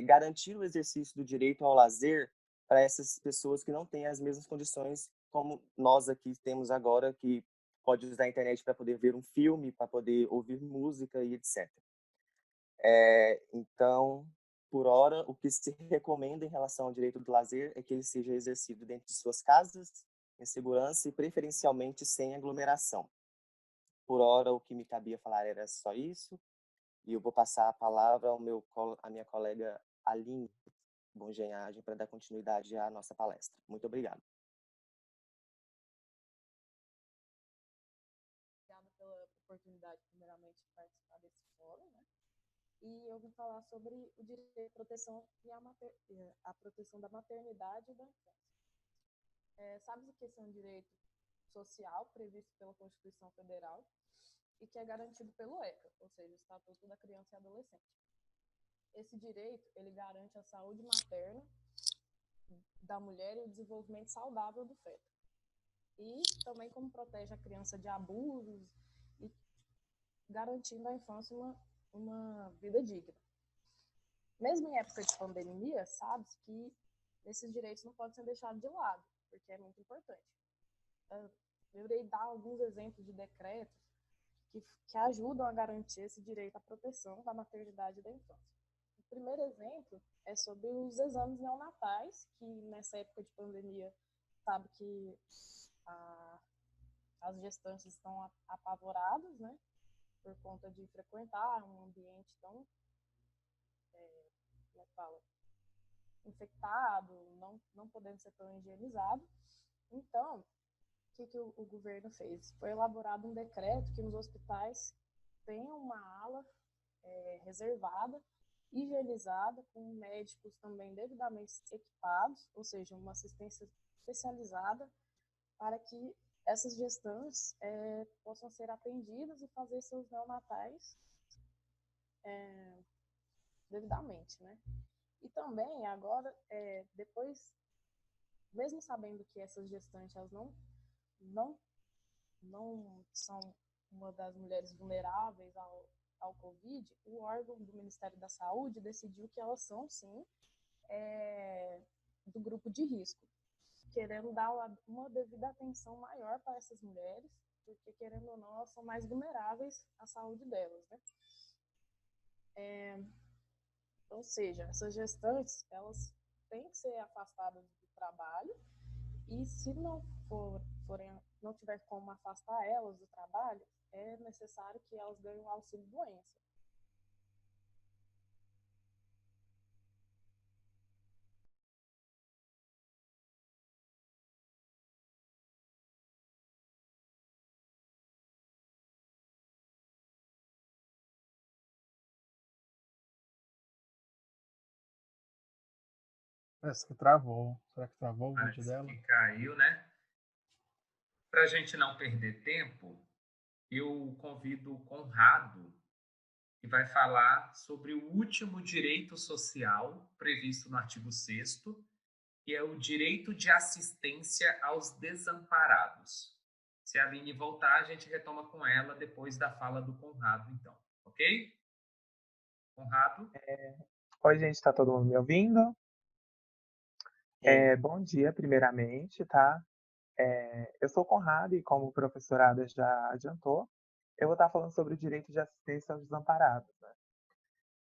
garantir o exercício do direito ao lazer para essas pessoas que não têm as mesmas condições como nós aqui temos agora, que pode usar a internet para poder ver um filme, para poder ouvir música e etc. Então, por hora, o que se recomenda em relação ao direito do lazer é que ele seja exercido dentro de suas casas, em segurança e preferencialmente sem aglomeração. Por hora, o que me cabia falar era só isso, e eu vou passar a palavra à minha colega Aline Bongenhagem para dar continuidade à nossa palestra. Muito obrigado. Obrigada pela oportunidade, primeiramente, de participar desse fórum, né? E eu vim falar sobre o direito à proteção a proteção da maternidade e da infância. Sabe-se que esse é um direito social previsto pela Constituição Federal e que é garantido pelo ECA, ou seja, o Estatuto da Criança e Adolescente. Esse direito, ele garante a saúde materna da mulher e o desenvolvimento saudável do feto. E também como protege a criança de abusos e garantindo à infância uma vida digna. Mesmo em época de pandemia, sabe-se que esses direitos não podem ser deixados de lado, porque é muito importante. Eu irei dar alguns exemplos de decretos que ajudam a garantir esse direito à proteção da maternidade e da infância. O primeiro exemplo é sobre os exames neonatais, que nessa época de pandemia, sabe que as gestantes estão apavoradas, né, por conta de frequentar um ambiente tão como é que fala, infectado, não podendo ser tão higienizado. Então, o que o governo fez? Foi elaborado um decreto que nos hospitais tenha uma ala reservada, higienizada, com médicos também devidamente equipados, ou seja, uma assistência especializada para que essas gestantes possam ser atendidas e fazer seus neonatais devidamente, né? E também, agora, depois, mesmo sabendo que essas gestantes elas não são uma das mulheres vulneráveis ao Covid, o órgão do Ministério da Saúde decidiu que elas são, sim, do grupo de risco, querendo dar uma devida atenção maior para essas mulheres, porque, querendo ou não, elas são mais vulneráveis à saúde delas, né? Ou seja, essas gestantes, elas têm que ser afastadas do trabalho e, se não tiver como afastar elas do trabalho, é necessário que elas ganhem o auxílio-doença. Parece que travou. Será que travou o vídeo Parece dela? que caiu, né? Para a gente não perder tempo, eu convido o Conrado, que vai falar sobre o último direito social previsto no artigo 6º, que é o direito de assistência aos desamparados. Se a Aline voltar, a gente retoma com ela depois da fala do Conrado, então. Ok? Conrado? Oi, gente, está todo mundo me ouvindo? Bom dia, primeiramente, tá? Eu sou o Conrado e, como o professor Ada já adiantou, eu vou estar falando sobre o direito de assistência aos desamparados, né?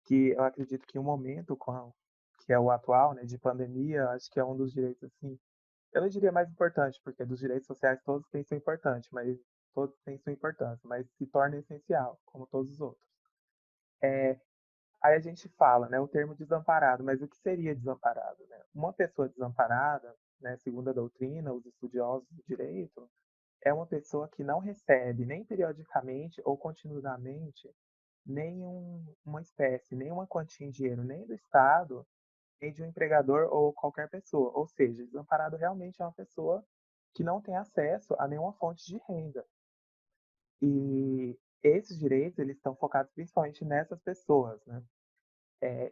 Que eu acredito que o momento que é o atual, né, de pandemia, eu acho que é um dos direitos, assim, eu não diria mais importante, porque dos direitos sociais todos têm sua importância, mas se torna essencial, como todos os outros. Aí a gente fala, né, o termo desamparado, mas o que seria desamparado, né? Uma pessoa desamparada, né, segundo a doutrina, os estudiosos do direito, é uma pessoa que não recebe nem periodicamente ou continuadamente nenhuma espécie, nenhuma quantia em dinheiro, nem do Estado, nem de um empregador ou qualquer pessoa. Ou seja, desamparado realmente é uma pessoa que não tem acesso a nenhuma fonte de renda. E esses direitos, eles estão focados principalmente nessas pessoas, né?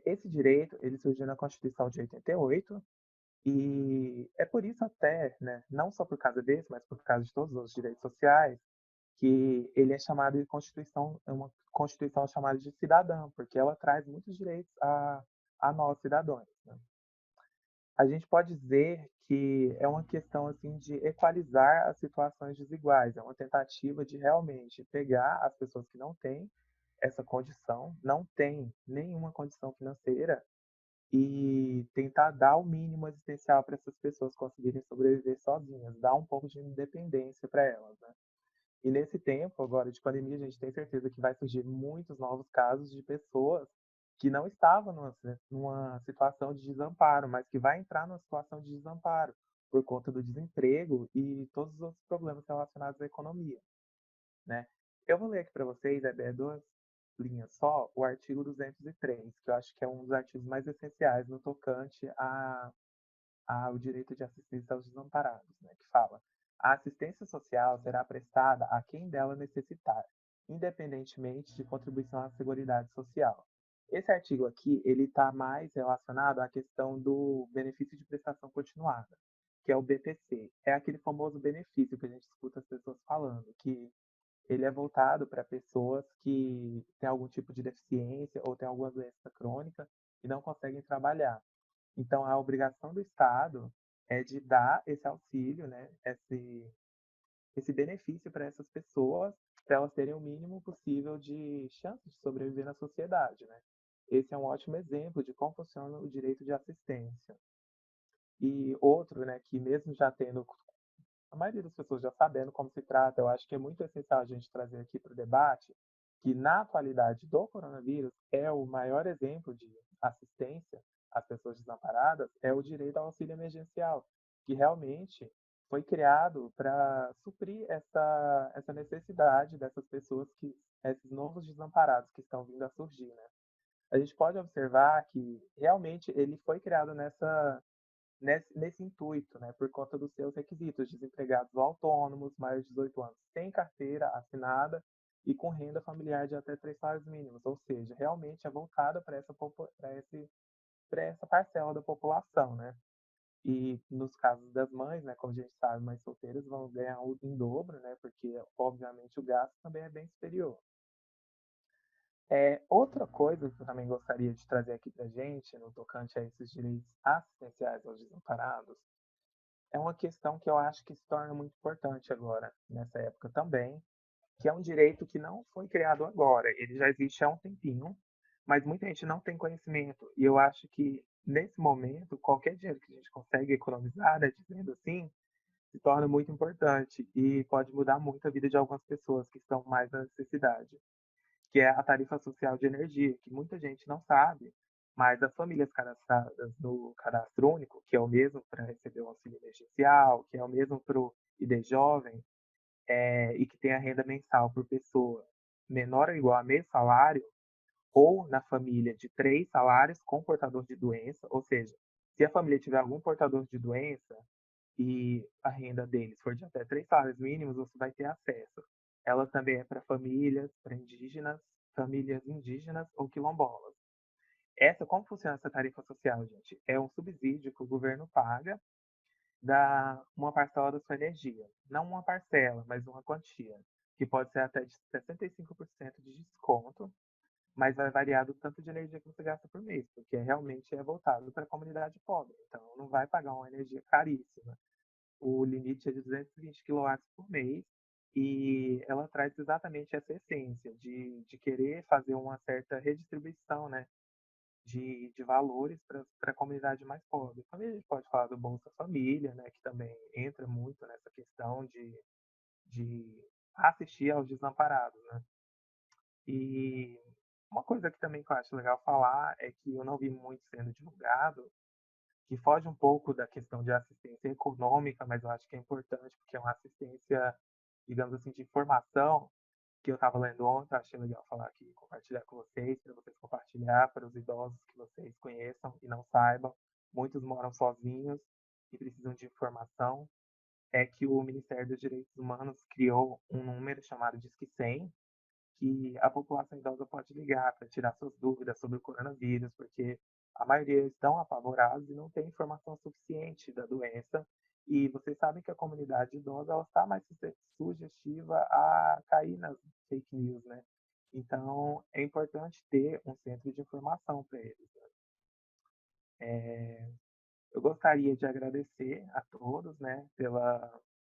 Esse direito, ele surgiu na Constituição de 88, e é por isso até, né, não só por causa desse, mas por causa de todos os direitos sociais, que ele é chamado de Constituição, é uma Constituição chamada de cidadã, porque ela traz muitos direitos a nós, cidadãos, né? A gente pode dizer que é uma questão assim de equalizar as situações desiguais, é uma tentativa de realmente pegar as pessoas que não têm essa condição, não têm nenhuma condição financeira, e tentar dar o mínimo existencial para essas pessoas conseguirem sobreviver sozinhas, dar um pouco de independência para elas, né? E nesse tempo agora de pandemia, a gente tem certeza que vai surgir muitos novos casos de pessoas que não estavam numa situação de desamparo, mas que vai entrar numa situação de desamparo por conta do desemprego e todos os outros problemas relacionados à economia, né? Eu vou ler aqui para vocês, duas linhas só, o artigo 203, que eu acho que é um dos artigos mais essenciais no tocante ao direito de assistência aos desamparados, né, que fala: a assistência social será prestada a quem dela necessitar, independentemente de contribuição à Seguridade Social. Esse artigo aqui, ele está mais relacionado à questão do benefício de prestação continuada, que é o BPC. É aquele famoso benefício que a gente escuta as pessoas falando, que ele é voltado para pessoas que têm algum tipo de deficiência ou têm alguma doença crônica e não conseguem trabalhar. Então, a obrigação do Estado é de dar esse auxílio, né, esse benefício para essas pessoas, para elas terem o mínimo possível de chance de sobreviver na sociedade, né? Esse é um ótimo exemplo de como funciona o direito de assistência. E outro, né, que mesmo já tendo a maioria das pessoas já sabendo como se trata, eu acho que é muito essencial a gente trazer aqui para o debate, que na atualidade do coronavírus é o maior exemplo de assistência às pessoas desamparadas, é o direito ao auxílio emergencial, que realmente foi criado para suprir essa necessidade dessas pessoas, esses novos desamparados que estão vindo a surgir, né? A gente pode observar que realmente ele foi criado nesse intuito, né, por conta dos seus requisitos: desempregados ou autônomos, maiores de 18 anos, sem carteira assinada e com renda familiar de até 3 salários mínimos, ou seja, realmente é voltada para essa parcela da população, né? E nos casos das mães, né, como a gente sabe, mães solteiras vão ganhar em dobro, né, porque obviamente o gasto também é bem superior. Outra coisa que eu também gostaria de trazer aqui para a gente, no tocante a esses direitos assistenciais aos desamparados, é uma questão que eu acho que se torna muito importante agora, nessa época também, que é um direito que não foi criado agora, ele já existe há um tempinho, mas muita gente não tem conhecimento. E eu acho que, nesse momento, qualquer dinheiro que a gente consegue economizar, né, dizendo assim, se torna muito importante e pode mudar muito a vida de algumas pessoas que estão mais na necessidade, que é a tarifa social de energia, que muita gente não sabe, mas as famílias cadastradas no cadastro único, que é o mesmo para receber o auxílio emergencial, que é o mesmo para o ID Jovem, e que tem a renda mensal por pessoa menor ou igual a meio salário, ou na família de 3 salários com portador de doença, ou seja, se a família tiver algum portador de doença e a renda deles for de até 3 salários mínimos, você vai ter acesso. Ela também é para famílias indígenas ou quilombolas. Como funciona essa tarifa social, gente? É um subsídio que o governo paga da uma parcela da sua energia. Não uma parcela, mas uma quantia, que pode ser até de 65% de desconto, mas vai variar do tanto de energia que você gasta por mês, porque realmente é voltado para a comunidade pobre. Então, não vai pagar uma energia caríssima. O limite é de 220 kW por mês e ela traz exatamente essa essência de querer fazer uma certa redistribuição, né, de valores para a comunidade mais pobre. Também a gente pode falar do Bolsa Família, né, que também entra muito nessa questão de assistir aos desamparados, né? E uma coisa que também que eu acho legal falar é que eu não vi muito sendo divulgado, que foge um pouco da questão de assistência econômica, mas eu acho que é importante porque é uma assistência, digamos assim, de formação, que eu estava lendo ontem, achei legal falar aqui, compartilhar com vocês, para vocês compartilhar para os idosos que vocês conheçam e não saibam. Muitos moram sozinhos e precisam de informação. É que o Ministério dos Direitos Humanos criou um número chamado Disque 100, que a população idosa pode ligar para tirar suas dúvidas sobre o coronavírus, porque a maioria estão apavorados e não tem informação suficiente da doença. E vocês sabem que a comunidade idosa ela está mais sugestiva a cair nas fake news, né? Então, é importante ter um centro de informação para eles, né? Eu gostaria de agradecer a todos, né,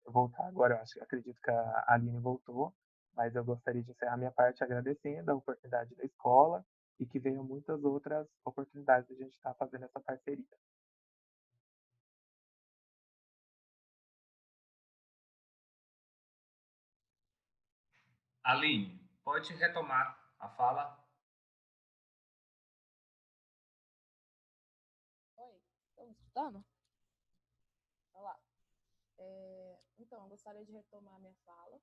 voltar agora, acredito que a Aline voltou, mas eu gostaria de encerrar minha parte agradecendo a oportunidade da escola e que venham muitas outras oportunidades de a gente estar fazendo essa parceria. Aline, pode retomar a fala? Oi, estão me escutando? Olá. Então, eu gostaria de retomar a minha fala,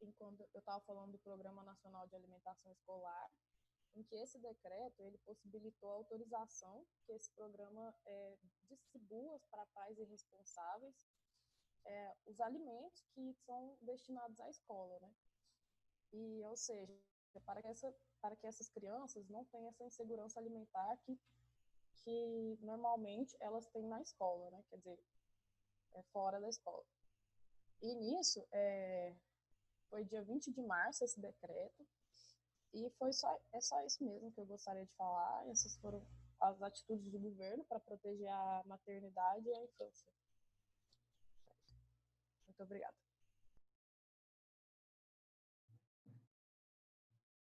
enquanto eu estava falando do Programa Nacional de Alimentação Escolar, em que esse decreto ele possibilitou a autorização que esse programa distribua para pais e responsáveis os alimentos que são destinados à escola, né? E, ou seja, para que essas crianças não tenham essa insegurança alimentar que normalmente elas têm na escola, né? Quer dizer, fora da escola. E nisso, foi dia 20 de março esse decreto, e é só isso mesmo que eu gostaria de falar. Essas foram as atitudes do governo para proteger a maternidade e a infância. Muito obrigada.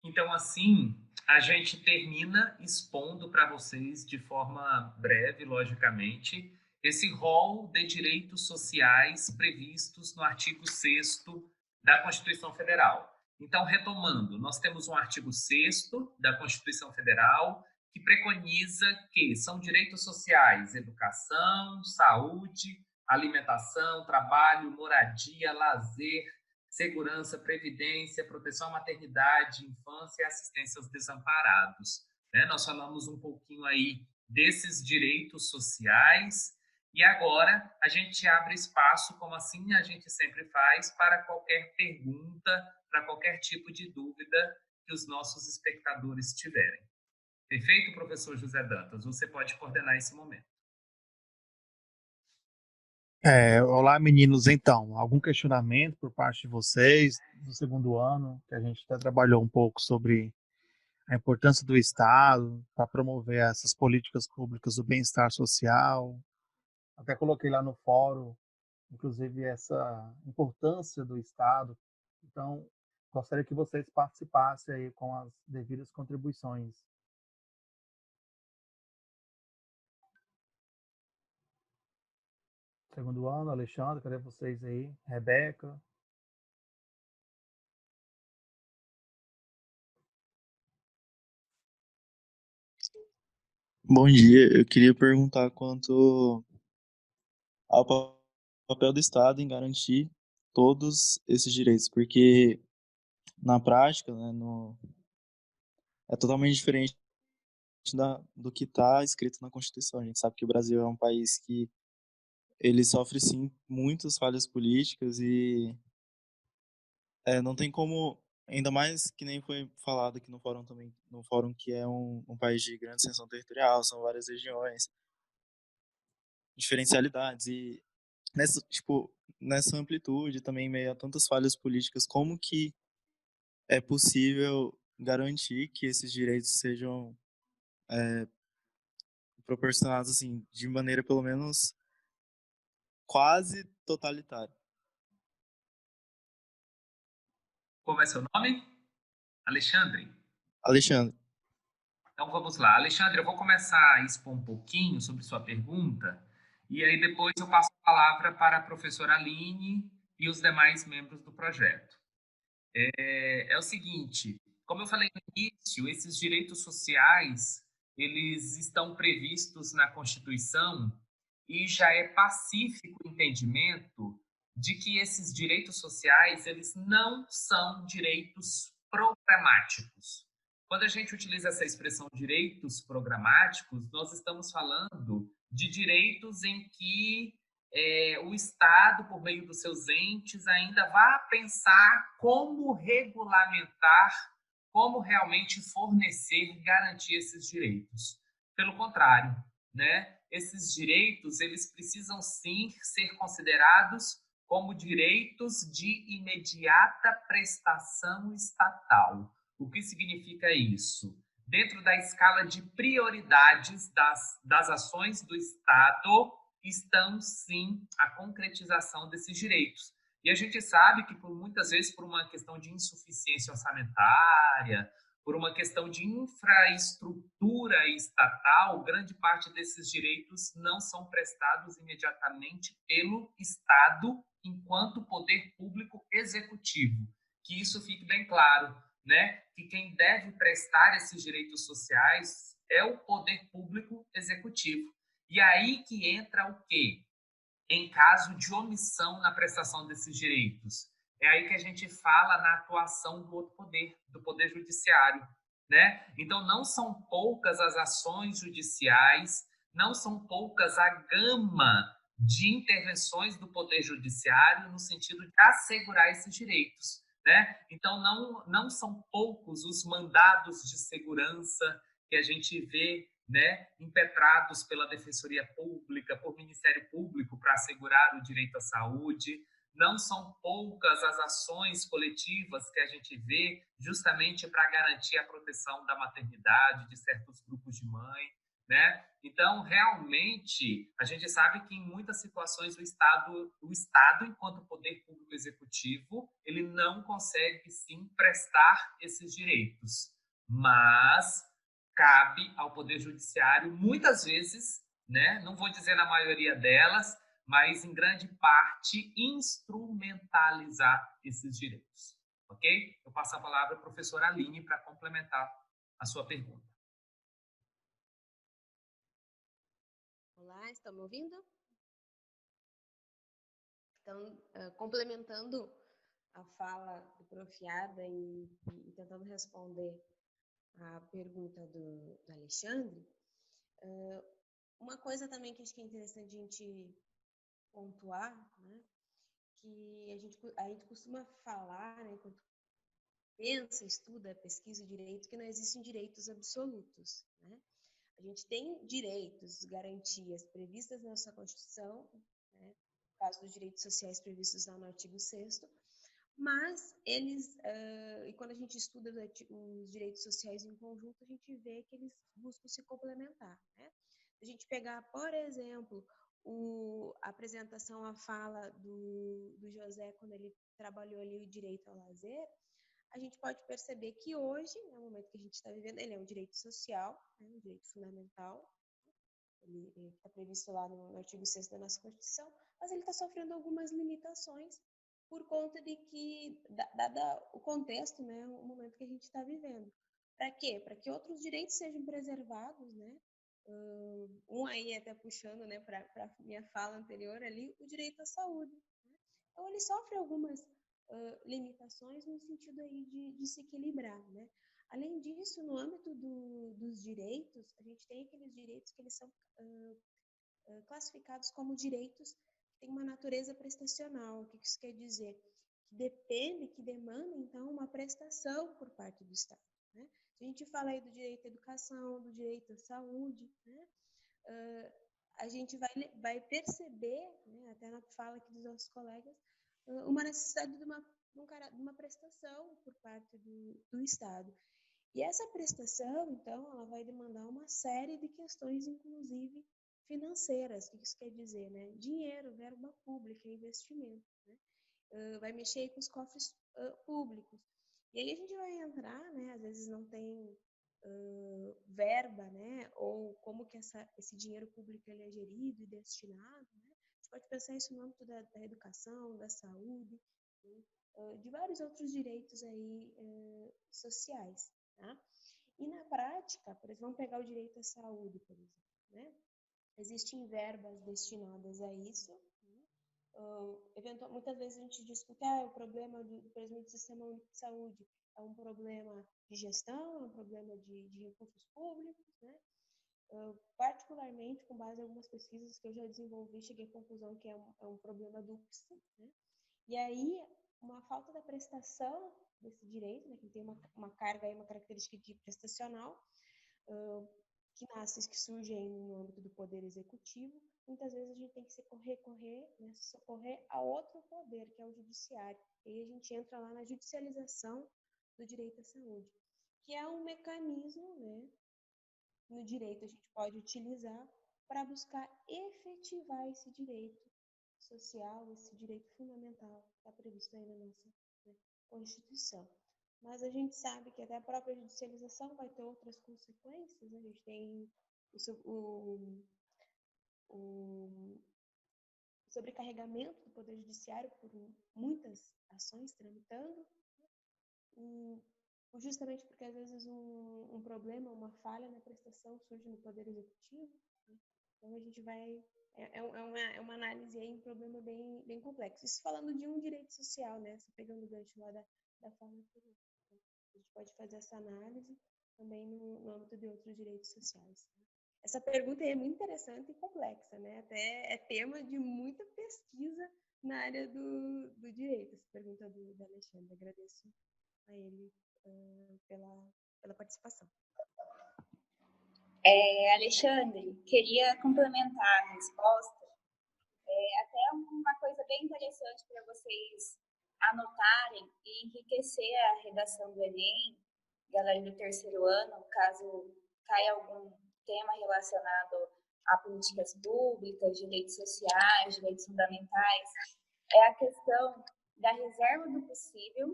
Então, assim, a gente termina expondo para vocês, de forma breve, logicamente, esse rol de direitos sociais previstos no artigo 6º da Constituição Federal. Então, retomando, nós temos um artigo 6º da Constituição Federal que preconiza que são direitos sociais: educação, saúde, alimentação, trabalho, moradia, lazer, segurança, previdência, proteção à maternidade, infância e assistência aos desamparados. Né? Nós falamos um pouquinho aí desses direitos sociais e agora a gente abre espaço, como assim a gente sempre faz, para qualquer pergunta, para qualquer tipo de dúvida que os nossos espectadores tiverem. Perfeito, professor José Dantas? Você pode coordenar esse momento. Olá, meninos. Então, algum questionamento por parte de vocês do segundo ano, que a gente até trabalhou um pouco sobre a importância do Estado para promover essas políticas públicas do bem-estar social. Até coloquei lá no fórum, inclusive, essa importância do Estado. Então, gostaria que vocês participassem aí com as devidas contribuições. Segundo ano, Alexandre, cadê vocês aí? Rebeca? Bom dia, eu queria perguntar quanto ao papel do Estado em garantir todos esses direitos, porque na prática, né, é totalmente diferente do que está escrito na Constituição. A gente sabe que o Brasil é um país que ele sofre sim muitas falhas políticas e não tem como, ainda mais que nem foi falado aqui no fórum também, no fórum que é um país de grande extensão territorial, são várias regiões, diferencialidades e nessa amplitude também, em meio a tantas falhas políticas, como que é possível garantir que esses direitos sejam proporcionados assim de maneira pelo menos quase totalitária? Como é seu nome? Alexandre? Alexandre. Então vamos lá. Alexandre, eu vou começar a expor um pouquinho sobre sua pergunta e aí depois eu passo a palavra para a professora Aline e os demais membros do projeto. É o seguinte, como eu falei no início, esses direitos sociais, eles estão previstos na Constituição e já é pacífico o entendimento de que esses direitos sociais, eles não são direitos programáticos. Quando a gente utiliza essa expressão direitos programáticos, nós estamos falando de direitos em que o Estado, por meio dos seus entes, ainda vai pensar como regulamentar, como realmente fornecer, garantir esses direitos. Pelo contrário, né? Esses direitos, eles precisam sim ser considerados como direitos de imediata prestação estatal. O que significa isso? Dentro da escala de prioridades das ações do Estado, estão, sim, a concretização desses direitos. E a gente sabe que, muitas vezes, por uma questão de insuficiência orçamentária, por uma questão de infraestrutura estatal, grande parte desses direitos não são prestados imediatamente pelo Estado enquanto poder público executivo. Que isso fique bem claro, né? Que quem deve prestar esses direitos sociais é o poder público executivo. E aí que entra o quê? Em caso de omissão na prestação desses direitos. É aí que a gente fala na atuação do outro poder, do poder judiciário, né? Então, não são poucas as ações judiciais, não são poucas a gama de intervenções do poder judiciário no sentido de assegurar esses direitos, né? Então, não são poucos os mandados de segurança que a gente vê, né, impetrados pela Defensoria Pública, por Ministério Público para assegurar o direito à saúde. Não são poucas as ações coletivas que a gente vê justamente para garantir a proteção da maternidade, de certos grupos de mãe, né? Então, realmente, a gente sabe que em muitas situações o Estado, enquanto poder público executivo, ele não consegue, sim, prestar esses direitos. Mas cabe ao Poder Judiciário, muitas vezes, né, não vou dizer na maioria delas, mas em grande parte, instrumentalizar esses direitos. Ok? Eu passo a palavra à professora Aline para complementar a sua pergunta. Olá, estão me ouvindo? Então, complementando a fala do Prof. Adam e tentando responder a pergunta do Alexandre, uma coisa também que acho que é interessante a gente pontuar, né, que a gente costuma falar, né, quando pensa, estuda, pesquisa o direito, que não existem direitos absolutos, né? A gente tem direitos, garantias previstas na nossa Constituição, né, no caso dos direitos sociais previstos lá no artigo 6º, mas eles, e quando a gente estuda os direitos sociais em conjunto, a gente vê que eles buscam se complementar, né? Se a gente pegar, por exemplo, a apresentação, a fala do José, quando ele trabalhou ali o direito ao lazer, a gente pode perceber que hoje, no momento que a gente está vivendo, ele é um direito social, né, um direito fundamental, ele está previsto lá no artigo 6º da nossa Constituição, mas ele está sofrendo algumas limitações por conta de que, dada o contexto, né, o momento que a gente está vivendo. Para quê? Para que outros direitos sejam preservados, né? Aí até puxando, né, para a minha fala anterior ali, o direito à saúde, né? Então ele sofre algumas limitações no sentido aí de se equilibrar, né? Além disso, no âmbito dos direitos, a gente tem aqueles direitos que eles são classificados como direitos que têm uma natureza prestacional. O que isso quer dizer? Que demanda, então, uma prestação por parte do Estado, né? Se a gente fala aí do direito à educação, do direito à saúde, né, a gente vai perceber, né, até na fala aqui dos nossos colegas, uma necessidade de uma prestação por parte do Estado. E essa prestação, então, ela vai demandar uma série de questões, inclusive financeiras. O que isso quer dizer, né? Dinheiro, verba pública, investimento, né? Vai mexer com os cofres públicos. E aí a gente vai entrar, né? Às vezes não tem verba, né? Ou como que esse dinheiro público ele é gerido e destinado, né? A gente pode pensar isso no âmbito da educação, da saúde, né? De vários outros direitos aí sociais, tá? E na prática, por exemplo, vamos pegar o direito à saúde, por exemplo, né? Existem verbas destinadas a isso, né? Muitas vezes a gente discute o problema por exemplo, do Sistema Único de Saúde é um problema de gestão, é um problema de recursos públicos, né? Particularmente, com base em algumas pesquisas que eu já desenvolvi, cheguei à conclusão que é um problema do PSI, né? E aí, uma falta da prestação desse direito, né, que tem uma carga aí, uma característica de prestacional, que surgem no âmbito do poder executivo, muitas vezes a gente tem que socorrer a outro poder, que é o judiciário. E aí a gente entra lá na judicialização do direito à saúde, que é um mecanismo, né, no direito a gente pode utilizar para buscar efetivar esse direito social, esse direito fundamental que está previsto aí na nossa, né, Constituição. Mas a gente sabe que até a própria judicialização vai ter outras consequências, né? A gente tem o sobrecarregamento do Poder Judiciário por muitas ações tramitando, justamente porque às vezes um problema, uma falha na prestação surge no Poder Executivo, né? Então a gente vai... É uma análise aí, um problema bem, bem complexo. Isso falando de um direito social, né? Pegando o gancho lá da forma anterior. Então, a gente pode fazer essa análise também no âmbito de outros direitos sociais. Essa pergunta é muito interessante e complexa, né? Até é tema de muita pesquisa na área do direito, essa pergunta do Alexandre. Agradeço a ele pela participação. Alexandre, queria complementar a resposta. Até uma coisa bem interessante para vocês anotarem e enriquecer a redação do Enem, galera do terceiro ano, caso caia algum tema relacionado a políticas públicas, direitos sociais, direitos fundamentais, é a questão da reserva do possível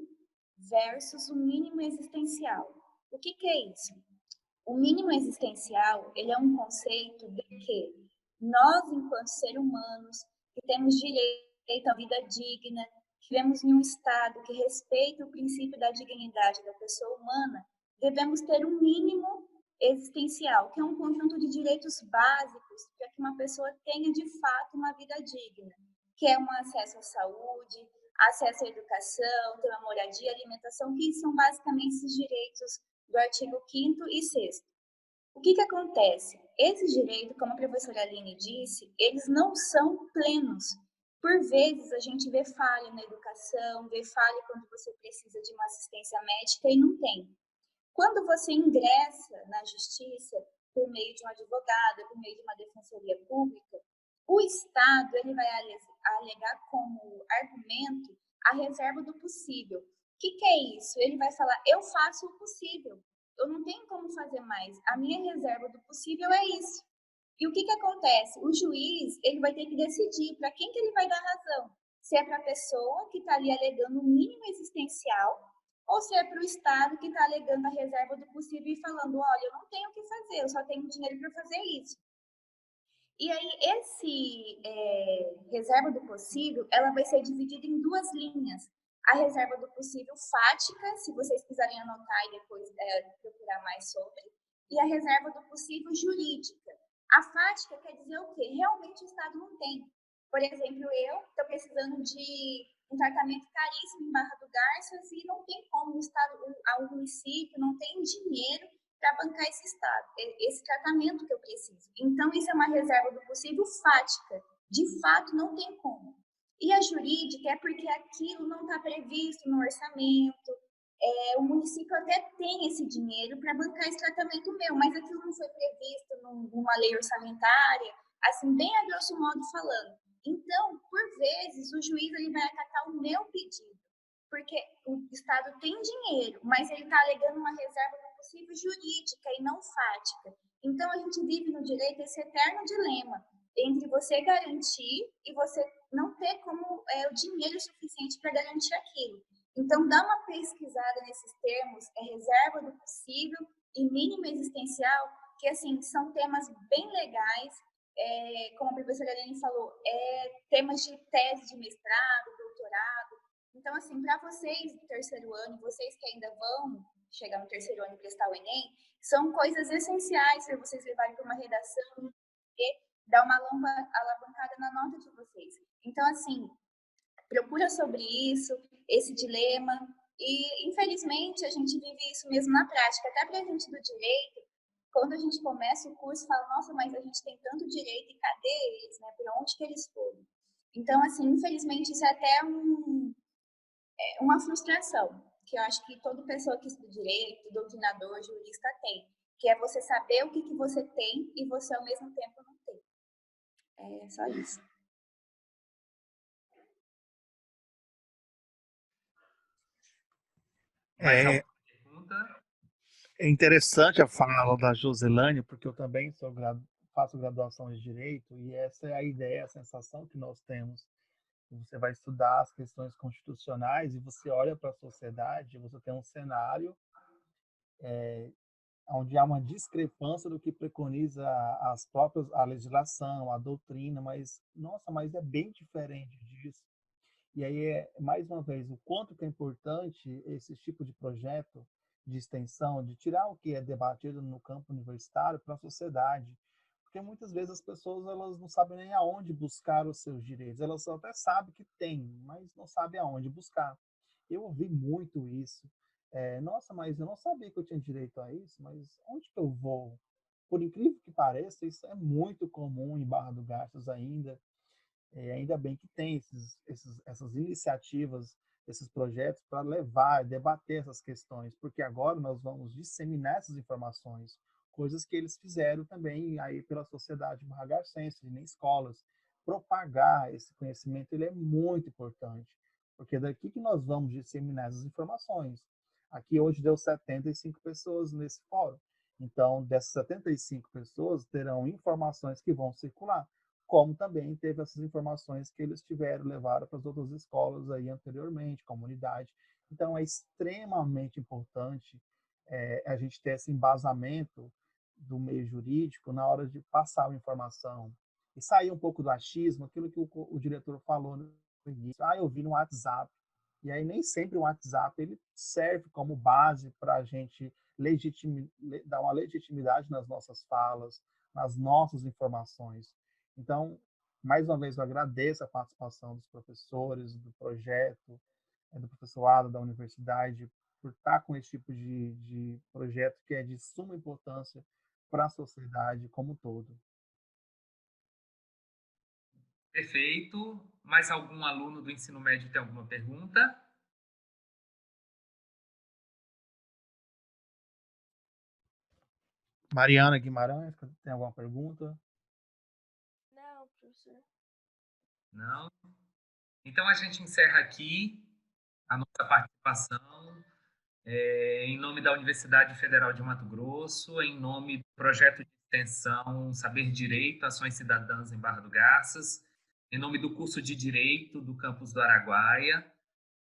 versus o mínimo existencial. O que é isso? O mínimo existencial, ele é um conceito de que nós, enquanto seres humanos, que temos direito à vida digna, vivemos em um Estado que respeita o princípio da dignidade da pessoa humana, devemos ter um mínimo existencial, que é um conjunto de direitos básicos para que uma pessoa tenha, de fato, uma vida digna, que é um acesso à saúde, acesso à educação, ter uma moradia, alimentação, que são basicamente esses direitos do artigo 5º e 6º. O que acontece? Esses direitos, como a professora Aline disse, eles não são plenos. Por vezes, a gente vê falha na educação, vê falha quando você precisa de uma assistência médica e não tem. Quando você ingressa na justiça por meio de um advogado, por meio de uma defensoria pública, o Estado ele vai alegar como argumento a reserva do possível. O que é isso? Ele vai falar, eu faço o possível, eu não tenho como fazer mais, a minha reserva do possível é isso. E o que acontece? O juiz ele vai ter que decidir para quem que ele vai dar razão. Se é para a pessoa que está ali alegando o mínimo existencial, ou se é para o Estado que está alegando a reserva do possível e falando, olha, eu não tenho o que fazer, eu só tenho dinheiro para fazer isso. E aí, esse reserva do possível, ela vai ser dividida em duas linhas. A reserva do possível fática, se vocês quiserem anotar e depois procurar mais sobre, e a reserva do possível jurídica. A fática quer dizer o quê? Realmente o Estado não tem. Por exemplo, eu estou precisando de um tratamento caríssimo em Barra do Garças e não tem como o Estado, o município não tem dinheiro para bancar esse tratamento que eu preciso. Então, isso é uma reserva do possível fática. De fato, não tem como. E a jurídica é porque aquilo não está previsto no orçamento, o município até tem esse dinheiro para bancar esse tratamento meu, mas aquilo não foi previsto numa lei orçamentária, assim, bem a grosso modo falando. Então, por vezes, o juiz ele vai acatar o meu pedido, porque o Estado tem dinheiro, mas ele está alegando uma reserva do possível jurídica e não fática. Então, a gente vive no direito esse eterno dilema entre você garantir e você não ter como o dinheiro suficiente para garantir aquilo. Então, dá uma pesquisada nesses termos, reserva do possível e mínimo existencial, que, assim, são temas bem legais, como a professora Helene falou, temas de tese de mestrado, doutorado. Então, assim, para vocês do terceiro ano, vocês que ainda vão chegar no terceiro ano e prestar o Enem, são coisas essenciais para vocês levarem para uma redação e dar uma alavancada na nota de vocês. Então, assim, procura sobre isso, esse dilema, e infelizmente a gente vive isso mesmo na prática, até para a gente do direito, quando a gente começa o curso, fala, nossa, mas a gente tem tanto direito e cadê eles, né? Por onde que eles foram? Então, assim, infelizmente isso é até uma frustração, que eu acho que toda pessoa que estuda direito, doutrinador, jurista tem, que é você saber o que você tem e você ao mesmo tempo não tem. É só isso. É interessante a fala da Joselane, porque eu também faço graduação em Direito, e essa é a ideia, a sensação que nós temos. Você vai estudar as questões constitucionais e você olha para a sociedade, você tem um cenário onde há uma discrepância do que preconiza a legislação, a doutrina, mas, nossa, mas é bem diferente disso. E aí, mais uma vez, o quanto que é importante esse tipo de projeto de extensão, de tirar o que é debatido no campo universitário para a sociedade. Porque muitas vezes as pessoas elas não sabem nem aonde buscar os seus direitos. Elas até sabem que tem, mas não sabem aonde buscar. Eu ouvi muito isso. Nossa, mas eu não sabia que eu tinha direito a isso, mas onde que eu vou? Por incrível que pareça, isso é muito comum em Barra do Garças ainda. Ainda bem que tem essas iniciativas, esses projetos para levar, debater essas questões, porque agora nós vamos disseminar essas informações, coisas que eles fizeram também aí pela sociedade barragarcense, em escolas. Propagar esse conhecimento ele é muito importante, porque é daqui que nós vamos disseminar essas informações. Aqui hoje deu 75 pessoas nesse fórum. Então, dessas 75 pessoas, terão informações que vão circular, como também teve essas informações que eles levaram para as outras escolas aí anteriormente, comunidade. Então, é extremamente importante a gente ter esse embasamento do meio jurídico na hora de passar a informação e sair um pouco do achismo, aquilo que o diretor falou preguiça. Eu vi no WhatsApp. E aí nem sempre o WhatsApp ele serve como base para a gente dar uma legitimidade nas nossas falas, nas nossas informações. Então, mais uma vez, eu agradeço a participação dos professores, do projeto, do professorado da universidade, por estar com esse tipo de projeto que é de suma importância para a sociedade como um todo. Perfeito. Mais algum aluno do ensino médio tem alguma pergunta? Mariana Guimarães, tem alguma pergunta? Não, professor. Não? Então, a gente encerra aqui a nossa participação. Em nome da Universidade Federal de Mato Grosso, em nome do projeto de extensão Saber Direito, Ações Cidadãs em Barra do Garças, em nome do curso de Direito do campus do Araguaia,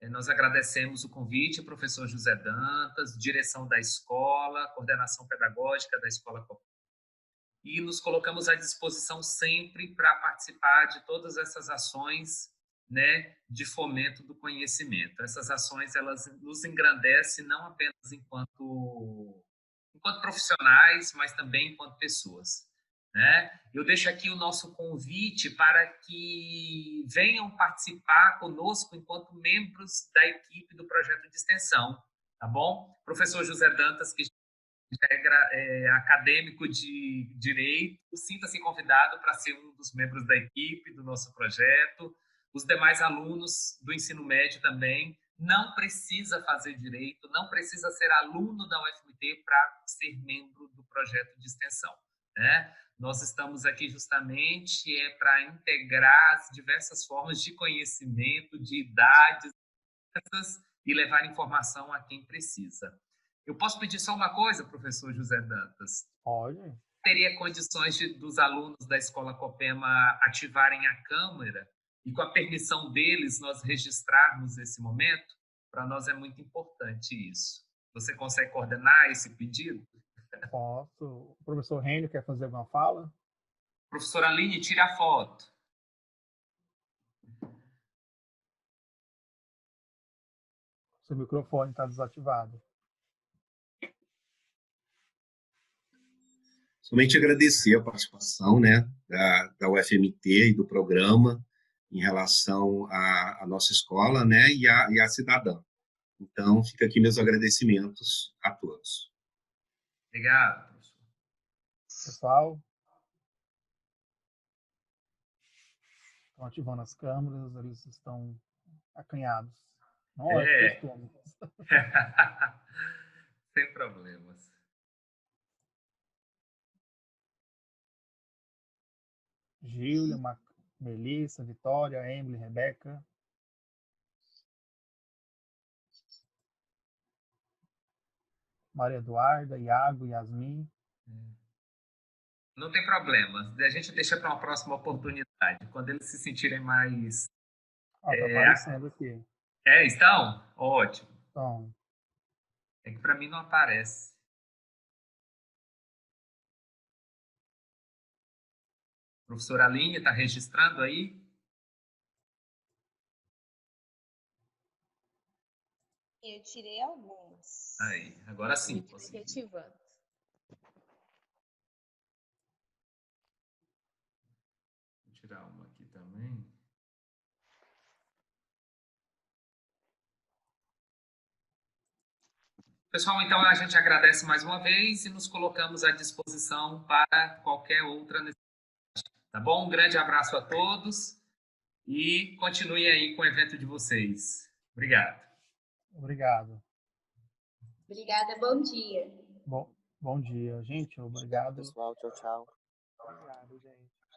nós agradecemos o convite, professor José Dantas, direção da escola, coordenação pedagógica da escola, e nos colocamos à disposição sempre para participar de todas essas ações, né, de fomento do conhecimento. Essas ações, elas nos engrandecem não apenas enquanto profissionais, mas também enquanto pessoas, né? Eu deixo aqui o nosso convite para que venham participar conosco enquanto membros da equipe do projeto de extensão, tá bom? Professor José Dantas, que é acadêmico de direito, sinta-se convidado para ser um dos membros da equipe do nosso projeto. Os demais alunos do ensino médio também. Não precisa fazer direito, não precisa ser aluno da UFMT para ser membro do projeto de extensão, né? Nós estamos aqui justamente para integrar as diversas formas de conhecimento, de idades, e levar informação a quem precisa. Eu posso pedir só uma coisa, professor José Dantas? Pode. Teria condições dos alunos da Escola Copema ativarem a câmera e, com a permissão deles, nós registrarmos esse momento? Para nós é muito importante isso. Você consegue coordenar esse pedido? Posso. O professor Rênio quer fazer alguma fala? Professora Aline, tire a foto. Seu microfone está desativado. Somente agradecer a participação, né, da UFMT e do programa em relação à nossa escola, né, e à cidadã. Então, fica aqui meus agradecimentos a todos. Obrigado, professor. Pessoal, estão ativando as câmeras, eles estão acanhados. Não é costume. Sem problemas. Gília, Melissa, Vitória, Emily, Rebeca. Maria Eduarda, Iago, Yasmin. Não tem problema. A gente deixa para uma próxima oportunidade, quando eles se sentirem mais... Está aparecendo aqui. Estão? Ótimo. Então, É que para mim não aparece. Professora Aline, está registrando aí? Eu tirei algumas. Aí, agora sim. Efetivando. Vou tirar uma aqui também. Pessoal, então a gente agradece mais uma vez e nos colocamos à disposição para qualquer outra necessidade. Tá bom? Um grande abraço a todos e continuem aí com o evento de vocês. Obrigado. Obrigado. Obrigada, bom dia. Bom dia, gente. Obrigado. Pessoal, tchau, tchau. Obrigado, gente.